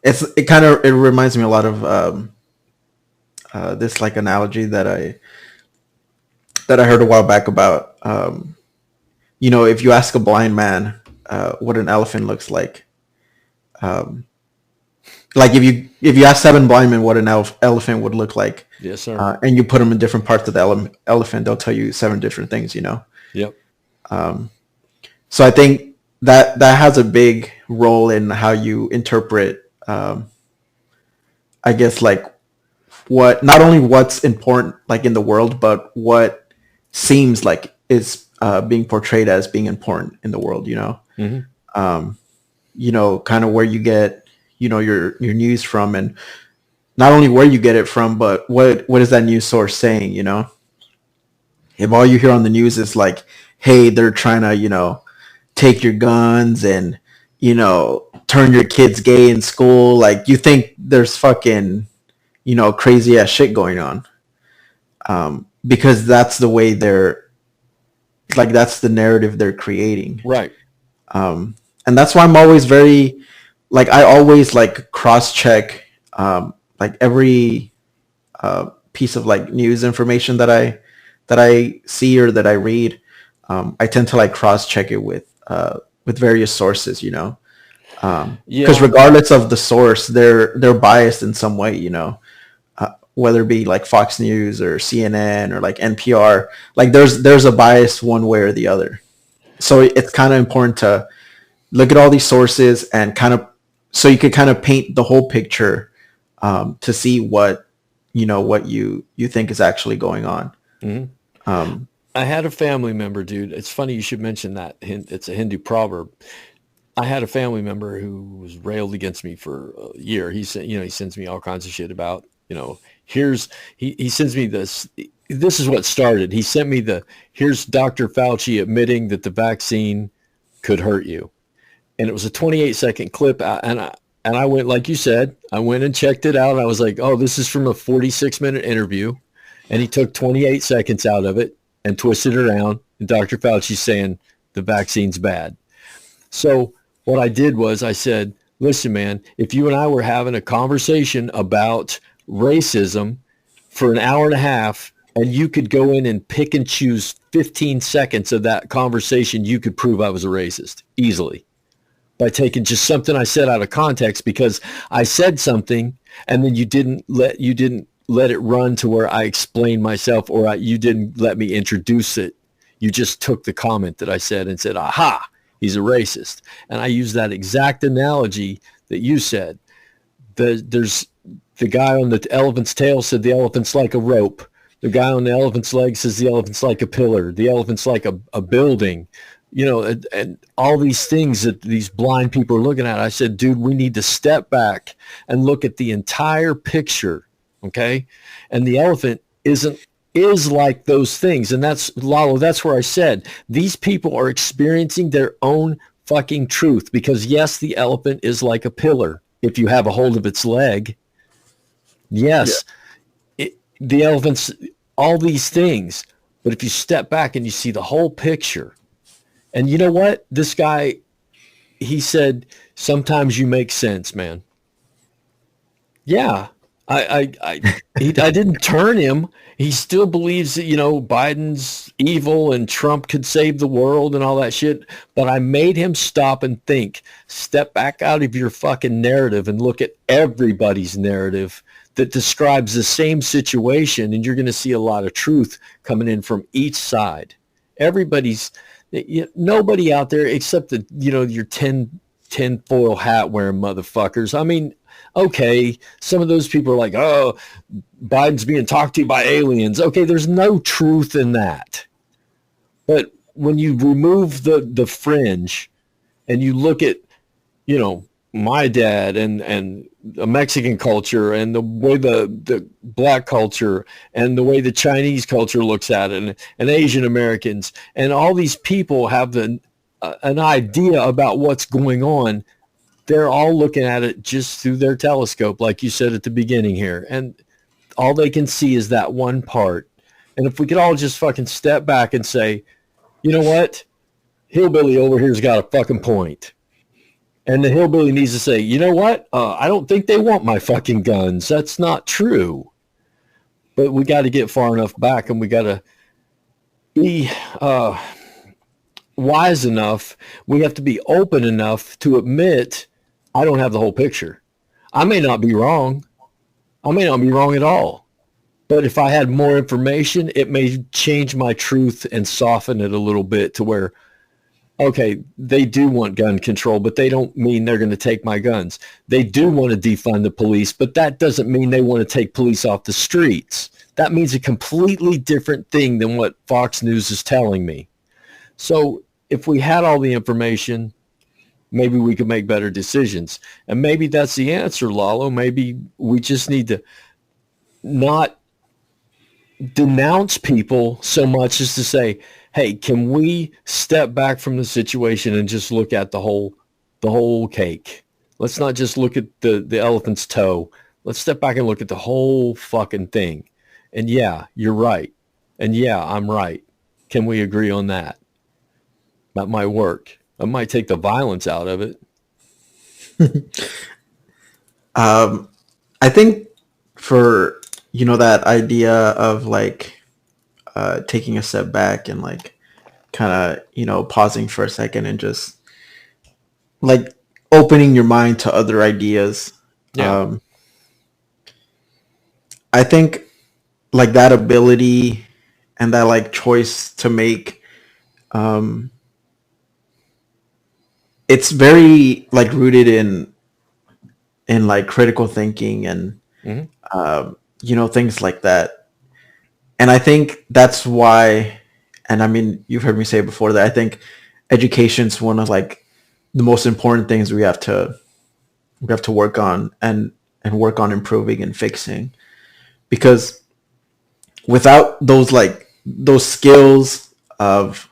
it reminds me a lot of this like analogy that I heard a while back about. If you ask a blind man what an elephant looks um, like if you ask 7 blind men what an elephant would look like, Yes, sir. and you put them in different parts of the elephant, they'll tell you 7 different things. Yep. So I think that has a big role in how you interpret, I guess, like what not only what's important like in the world, but what seems like is being portrayed as being important in the world. Mm-hmm. Kind of where you get your news from, and not only where you get it from, but what is that news source saying? If all you hear on the news is like, hey, they're trying to take your guns and turn your kids gay in school, like you think there's fucking crazy ass shit going on, because that's the way that's the narrative they're creating. Right. And that's why I'm always very, like, I always like cross check like every piece of like news information that I see or that I read. I tend to like cross check it with various sources, because regardless of the source, they're biased in some way, whether it be like Fox News or CNN or like NPR, like there's a bias one way or the other. So it's kind of important to look at all these sources and so you could kind of paint the whole picture, to see what you think is actually going on. Mm-hmm. I had a family member, dude. It's funny you should mention that. It's a Hindu proverb. I had a family member who was railed against me for a year. He said, he sends me all kinds of shit about, he sends me this. this is what started. He sent me here's Dr. Fauci admitting that the vaccine could hurt you. And it was a 28-second clip. And I went, like you said, I went and checked it out. I was like, oh, this is from a 46-minute interview. And he took 28 seconds out of it and twisted it around. And Dr. Fauci's saying the vaccine's bad. So what I did was I said, listen, man, if you and I were having a conversation about racism for an hour and a half, and you could go in and pick and choose 15 seconds of that conversation, you could prove I was a racist easily by taking just something I said out of context, because I said something and then you didn't let it run to where I explained myself, or you didn't let me introduce it. You just took the comment that I said and said, aha, he's a racist. And I used that exact analogy that you said. There's the guy on the elephant's tail said the elephant's like a rope. The guy on the elephant's leg says the elephant's like a pillar. The elephant's like a building. You know, and all these things that these blind people are looking at. I said, dude, we need to step back and look at the entire picture, okay? And the elephant is like those things. And that's, Lalo, that's where I said, these people are experiencing their own fucking truth, because yes, the elephant is like a pillar if you have a hold of its leg. Yes, the elephant's all these things. But if you step back and you see the whole picture, and you know what? This guy, he said, sometimes you make sense, man. Yeah, I didn't turn him. He still believes that, you know, Biden's evil and Trump could save the world and all that shit. But I made him stop and think, step back out of your fucking narrative and look at everybody's narrative that describes the same situation. And you're going to see a lot of truth coming in from each side. Nobody out there except the, you know, your tinfoil hat wearing motherfuckers. I mean, okay, some of those people are like, oh, Biden's being talked to by aliens. Okay, there's no truth in that. But when you remove the fringe and you look at, you know, my dad and a Mexican culture and the way the black culture and the way the Chinese culture looks at it, and Asian Americans, and all these people have an idea about what's going on. They're all looking at it just through their telescope, like you said at the beginning here. And all they can see is that one part. And if we could all just fucking step back and say, you know what? Hillbilly over here's got a fucking point. And the hillbilly needs to say, you know what? I don't think they want my fucking guns. That's not true. But we got to get far enough back, and we got to be wise enough. We have to be open enough to admit, I don't have the whole picture. I may not be wrong. I may not be wrong at all. But if I had more information, it may change my truth and soften it a little bit to where, okay, they do want gun control, but they don't mean they're going to take my guns. They do want to defund the police, but that doesn't mean they want to take police off the streets. That means a completely different thing than what Fox News is telling me. So if we had all the information, maybe we could make better decisions. And maybe that's the answer, Lalo. Maybe we just need to not denounce people so much as to say, hey, can we step back from the situation and just look at the whole cake? Let's not just look at the elephant's toe. Let's step back and look at the whole fucking thing. And yeah, you're right. And yeah, I'm right. Can we agree on that? That might work. I might take the violence out of it. I think for, you know, that idea of like taking a step back and like kind of, you know, pausing for a second and just like opening your mind to other ideas. Yeah. I think like that ability and that like choice to make, it's very like rooted in like critical thinking and, you know, things like that. And I think that's why, and I mean, you've heard me say before that I think education's one of like the most important things we have to work on and work on improving and fixing, because without those skills of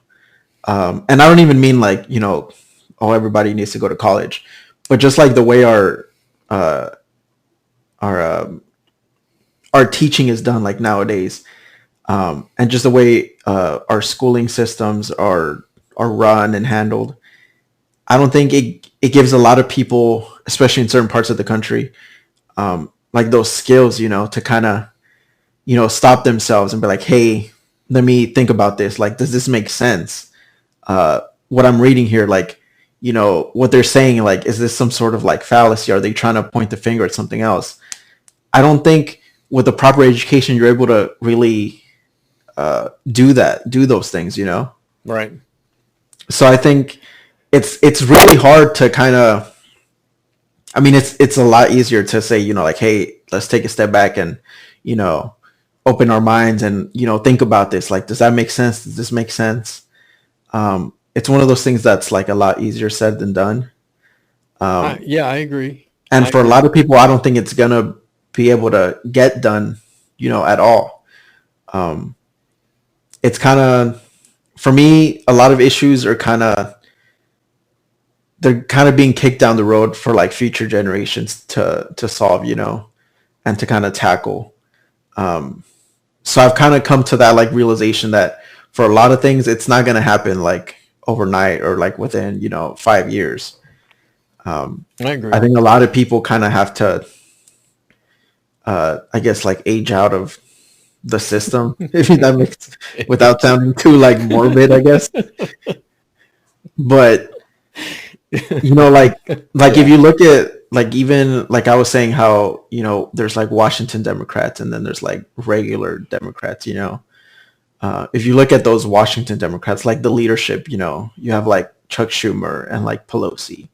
and I don't even mean like, oh, everybody needs to go to college, but just like the way uh, our our teaching is done like nowadays, and just the way our schooling systems are run and handled. I don't think it gives a lot of people, especially in certain parts of the country, like those skills, to kind of, stop themselves and be like, hey, let me think about this. Like, does this make sense? What I'm reading here, like, what they're saying, like, is this some sort of like fallacy? Are they trying to point the finger at something else? I don't think with the proper education, you're able to really do those things, Right. So I think it's really hard to kind of. I mean, it's a lot easier to say, like, hey, let's take a step back and, you know, open our minds and, think about this. Like, does that make sense? Does this make sense? It's one of those things that's like a lot easier said than done. Yeah, I agree. And for a lot of people, I don't think it's gonna be able to get done, at all. It's kind of, for me, a lot of issues are they're kind of being kicked down the road for like future generations to solve, and to kind of tackle. So I've kind of come to that like realization that for a lot of things, it's not going to happen like overnight or like within, 5 years. I agree. I think a lot of people kind of have to, I guess, like age out of the system, if that makes, without sounding too like morbid, I guess. But like if you look at like, even like I was saying how, there's like Washington Democrats and then there's like regular Democrats, if you look at those Washington Democrats, like the leadership, you have like Chuck Schumer and like Pelosi.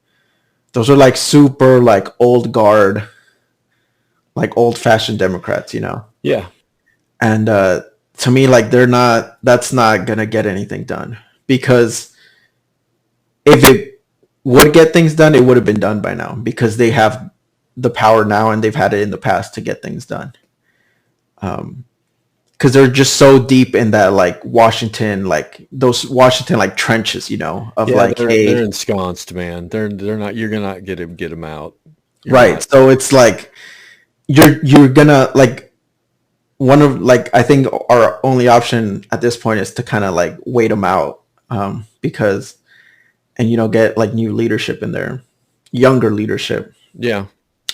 Those are like super like old guard, like old fashioned Democrats, Yeah. And to me, like that's not gonna get anything done, because if it would get things done, it would have been done by now, because they have the power now and they've had it in the past to get things done. Because they're just so deep in that like Washington, like those Washington like trenches, of Yeah, like, hey, they're ensconced, man. They're not. You're gonna not get them out. You're right. not. So it's like you're gonna like, one of like, I think our only option at this point is to kind of like wait them out, because, and get like new leadership in there, younger leadership. Yeah.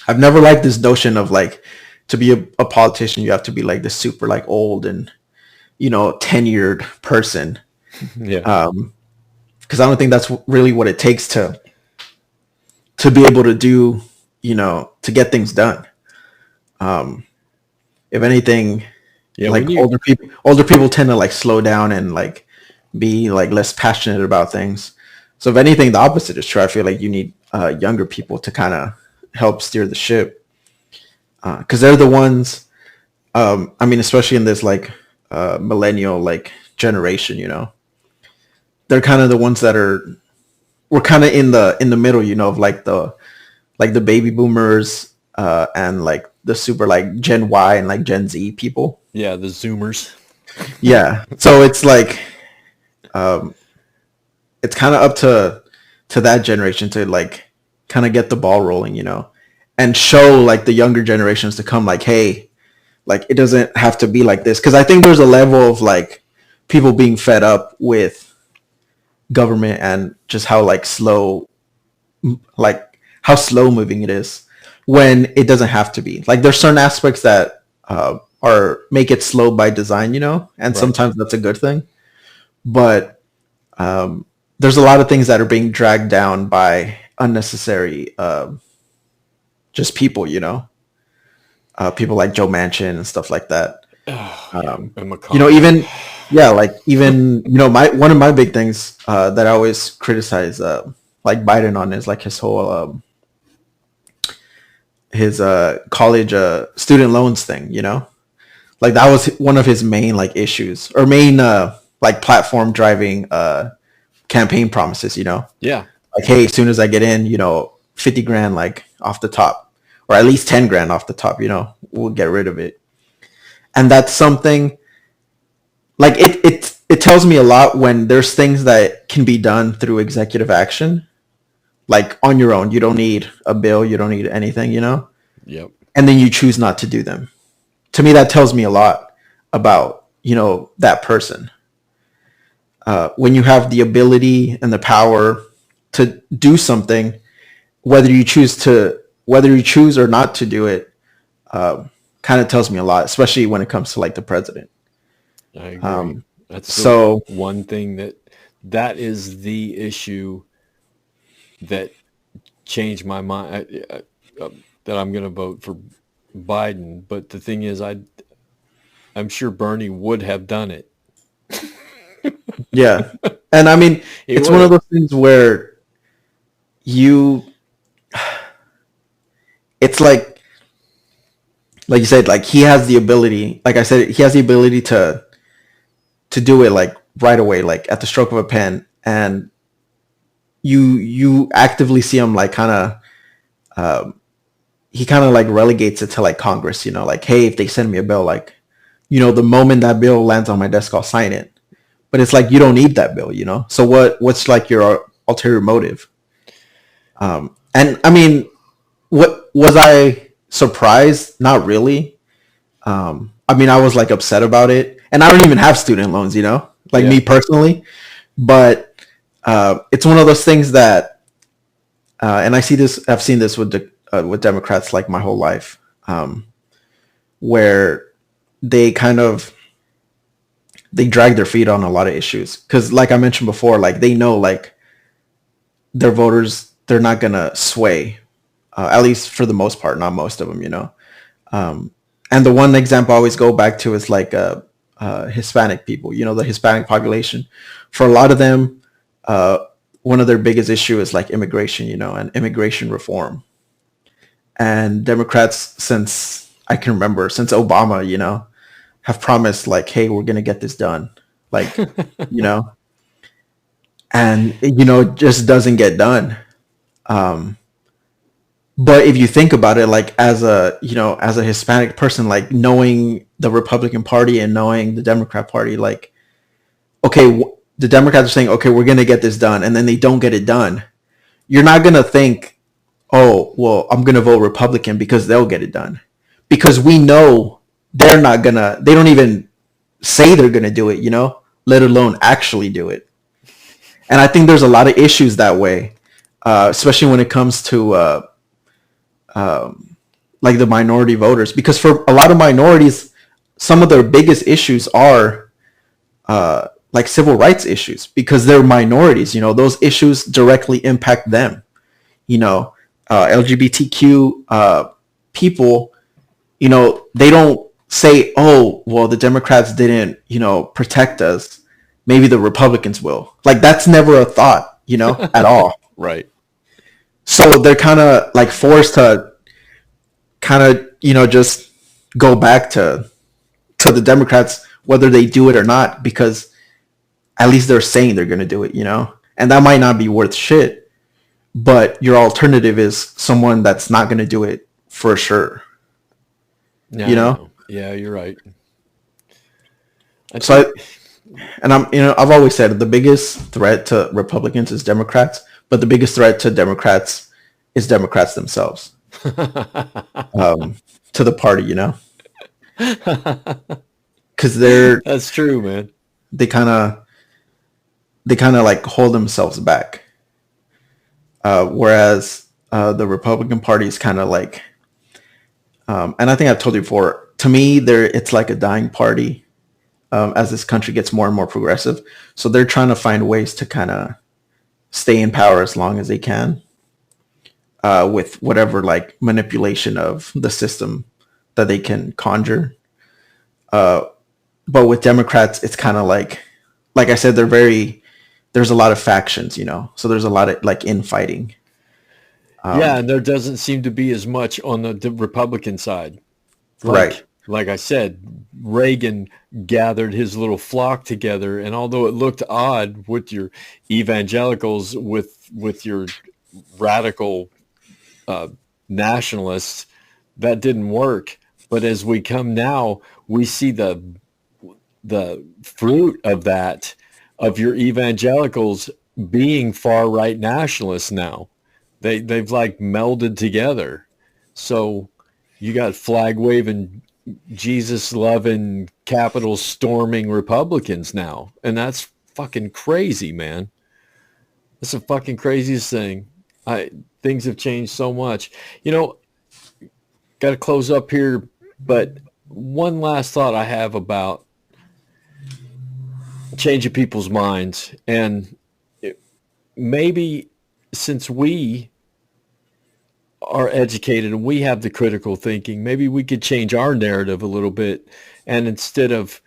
I've never liked this notion of like, to be a politician, you have to be like this super like old and, tenured person. Yeah. Because I don't think that's really what it takes to be able to do, to get things done. If anything, Yeah. like older people tend to like slow down and like be like less passionate about things. So if anything, the opposite is true. I feel like you need younger people to kind of help steer the ship, because they're the ones. I mean, especially in this like millennial like generation, they're kind of the ones that we're kind of in the middle, of like the baby boomers and like the super like Gen Y and like Gen Z people. Yeah. The Zoomers. Yeah. So it's like, it's kind of up to that generation to like kind of get the ball rolling, and show like the younger generations to come, like, hey, like it doesn't have to be like this. Because I think there's a level of like people being fed up with government and just how like slow, like how slow moving it is, when it doesn't have to be. Like there's certain aspects that make it slow by design, and Right. sometimes that's a good thing. But there's a lot of things that are being dragged down by unnecessary, just people, people like Joe Manchin and stuff like that. And McConnell. Even, yeah, like even, one of my big things that I always criticize like Biden on is like his whole his college student loans thing, like that was one of his main like issues, or main like platform driving campaign promises, Yeah. like, hey, as soon as I get in, 50 grand like off the top, or at least 10 grand off the top, we'll get rid of it. And that's something like it tells me a lot when there's things that can be done through executive action, like on your own. You don't need a bill, you don't need anything, Yep. and then you choose not to do them. To me, that tells me a lot about, that person. When you have the ability and the power to do something, whether you choose or not to do it, kind of tells me a lot, especially when it comes to like the president. I agree. That's So one thing that is the issue that changed my mind, that I'm going to vote for Biden. But the thing is, I'm sure Bernie would have done it. yeah, and I mean, He it's would one of have. those things where you, it's like you said, like he has the ability. Like I said, he has the ability to do it like right away, like at the stroke of a pen, and you actively see him like he kind of like relegates it to like Congress, like, hey, if they send me a bill, like, the moment that bill lands on my desk, I'll sign it. But it's like you don't need that bill, So what's like your ulterior motive? And I mean, what was I surprised? Not really. I mean, I was like upset about it, and I don't even have student loans, like Yeah. me personally. But it's one of those things that, and I've seen this with Democrats like my whole life, where they kind of they drag their feet on a lot of issues because, like I mentioned before, like they know like their voters, they're not gonna sway, at least for the most part, not most of them. And the one example I always go back to is like Hispanic people, the Hispanic population. For a lot of them, one of their biggest issue is like immigration, and immigration reform. And Democrats, since I can remember, since Obama, have promised like, hey, we're going to get this done. Like, and, it just doesn't get done. But if you think about it, like as a Hispanic person, like knowing the Republican Party and knowing the Democrat Party, like, okay, the Democrats are saying, okay, we're going to get this done. And then they don't get it done. You're not going to think, oh, well, I'm going to vote Republican because they'll get it done. Because we know they don't even say they're going to do it, let alone actually do it. And I think there's a lot of issues that way, especially when it comes to like the minority voters. Because for a lot of minorities, some of their biggest issues are like civil rights issues because they're minorities. Those issues directly impact them. LGBTQ people, they don't say, oh, well, the Democrats didn't, protect us. Maybe the Republicans will. Like, that's never a thought, at all. Right. So they're kind of like forced to kind of, just go back to the Democrats, whether they do it or not, because at least they're saying they're going to do it, and that might not be worth shit, but your alternative is someone that's not going to do it for sure. Yeah. Yeah, you're right. I've always said the biggest threat to Republicans is Democrats, but the biggest threat to Democrats is Democrats themselves, to the party, because That's true, man. they kind of like hold themselves back, whereas the Republican Party is kind of like, and I think I've told you before. To me, it's like a dying party as this country gets more and more progressive. So they're trying to find ways to kind of stay in power as long as they can, with whatever like manipulation of the system that they can conjure. But with Democrats, it's kind of like I said, there's a lot of factions, so there's a lot of like infighting. Yeah, and there doesn't seem to be as much on the Republican side. Right. Like I said, Reagan gathered his little flock together, and although it looked odd with your evangelicals, with your radical nationalists, that didn't work. But as we come now, we see the fruit of that, of your evangelicals being far right nationalists now. They've like melded together. So you got flag waving, Jesus loving, Capitol storming Republicans now. And that's fucking crazy, man. That's the fucking craziest thing. Things have changed so much. You know, got to close up here, but one last thought I have about changing people's minds. And maybe since we are educated and we have the critical thinking, maybe we could change our narrative a little bit. And instead of,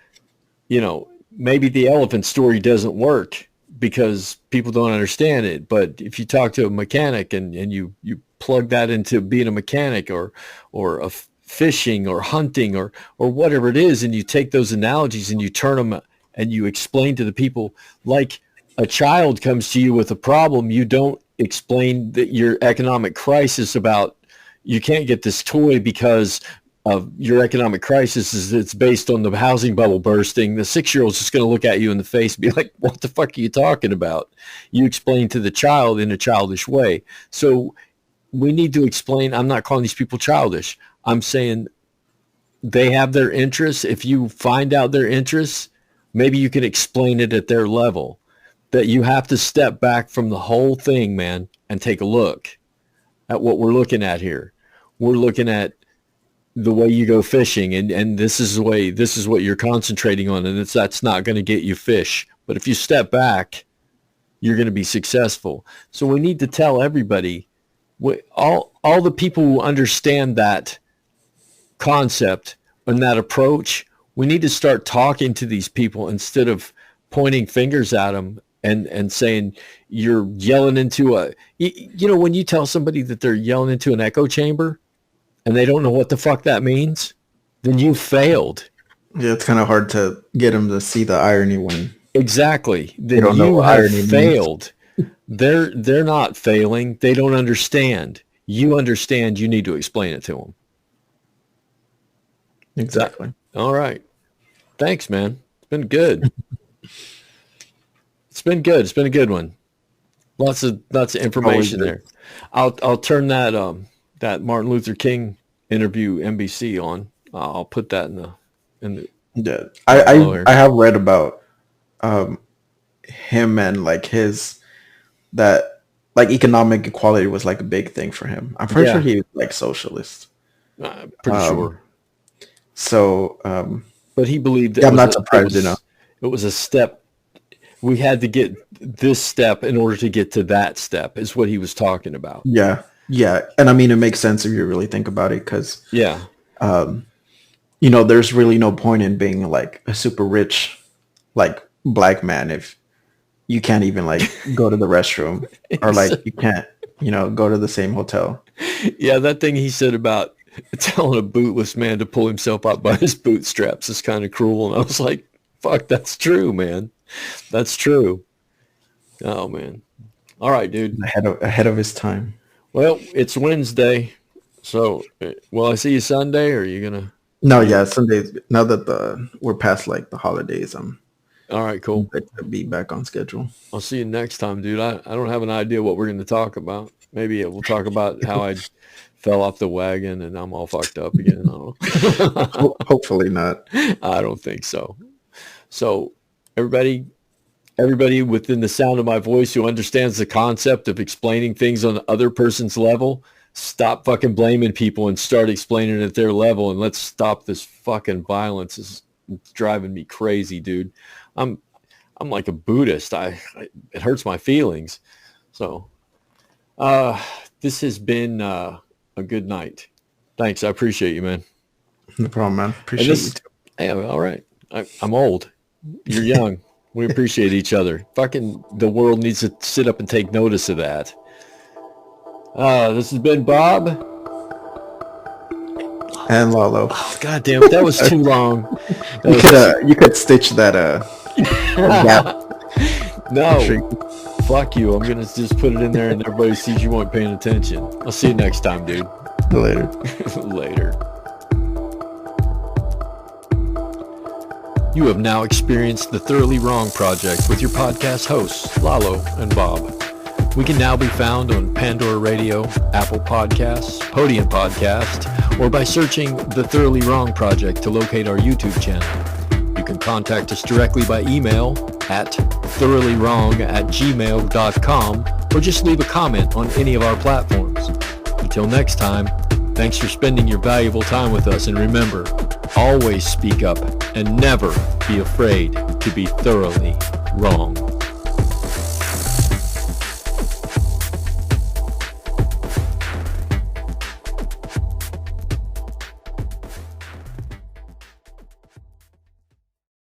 you know, maybe the elephant story doesn't work because people don't understand it. But if you talk to a mechanic and you plug that into being a mechanic or a fishing or hunting or whatever it is, and you take those analogies and you turn them and you explain to the people, like a child comes to you with a problem, you don't explain that your economic crisis about you can't get this toy because of your economic crisis is it's based on the housing bubble bursting. The 6-year-old's just going to look at you in the face and be like, what the fuck are you talking about? You explain to the child in a childish way. So we need to explain. I'm not calling these people childish. I'm saying they have their interests. If you find out their interests, maybe you can explain it at their level. That you have to step back from the whole thing, man, and take a look at what we're looking at here. We're looking at the way you go fishing, and this is what you're concentrating on, and that's not going to get you fish. But if you step back, you're going to be successful. So we need to tell everybody, all the people who understand that concept and that approach, we need to start talking to these people instead of pointing fingers at them and saying you're yelling into when you tell somebody that they're yelling into an echo chamber and they don't know what the fuck that means, then you failed. Yeah, it's kind of hard to get them to see the irony when exactly. Then they don't know what irony failed. They're not failing. They don't understand. You understand. You need to explain it to them. Exactly. All right. Thanks, man. It's been good. It's been good. It's been a good one. Lots of information there. I'll turn that that Martin Luther King interview NBC on. I'll put that in the yeah. I have read about him and like his that like economic equality was like a big thing for him. I'm pretty sure he was like socialist. Pretty sure. So, but he believed that I'm not surprised. It was a step. We had to get this step in order to get to that step, is what he was talking about. Yeah, and I mean it makes sense if you really think about it, because there's really no point in being like a super rich, like black man if you can't even like go to the restroom or like you can't, go to the same hotel. Yeah, that thing he said about telling a bootless man to pull himself up by his bootstraps is kind of cruel. And I was like, fuck, that's true, man. That's true. Oh, man. All right, dude. Ahead of his time. Well, it's Wednesday. So, will I see you Sunday, or are you going to? No, yeah, Sundays. Now that we're past like the holidays, all right, cool. To be back on schedule. I'll see you next time, dude. I don't have an idea what we're going to talk about. Maybe we'll talk about how I fell off the wagon and I'm all fucked up again. I don't know. Hopefully not. I don't think so. So everybody within the sound of my voice who understands the concept of explaining things on the other person's level, stop fucking blaming people and start explaining it at their level, and let's stop this fucking violence. It's driving me crazy, dude. I'm like a Buddhist. It hurts my feelings. So this has been a good night. Thanks. I appreciate you, man. No problem, man. Appreciate you too. Hey, all right. I'm old. You're young. We appreciate each other. Fucking the world needs to sit up and take notice of that. This has been Bob. And Lalo. Oh, God damn it. That was too long. You could stitch that gap. No. Fuck you. I'm going to just put it in there and everybody sees you weren't paying attention. I'll see you next time, dude. Later. Later. You have now experienced the Thoroughly Wrong Project with your podcast hosts, Lalo and Bob. We can now be found on Pandora Radio, Apple Podcasts, Podium Podcast, or by searching The Thoroughly Wrong Project to locate our YouTube channel. You can contact us directly by email at thoroughly-wrong@gmail.com or just leave a comment on any of our platforms. Until next time, thanks for spending your valuable time with us, and remember, always speak up and never be afraid to be thoroughly wrong.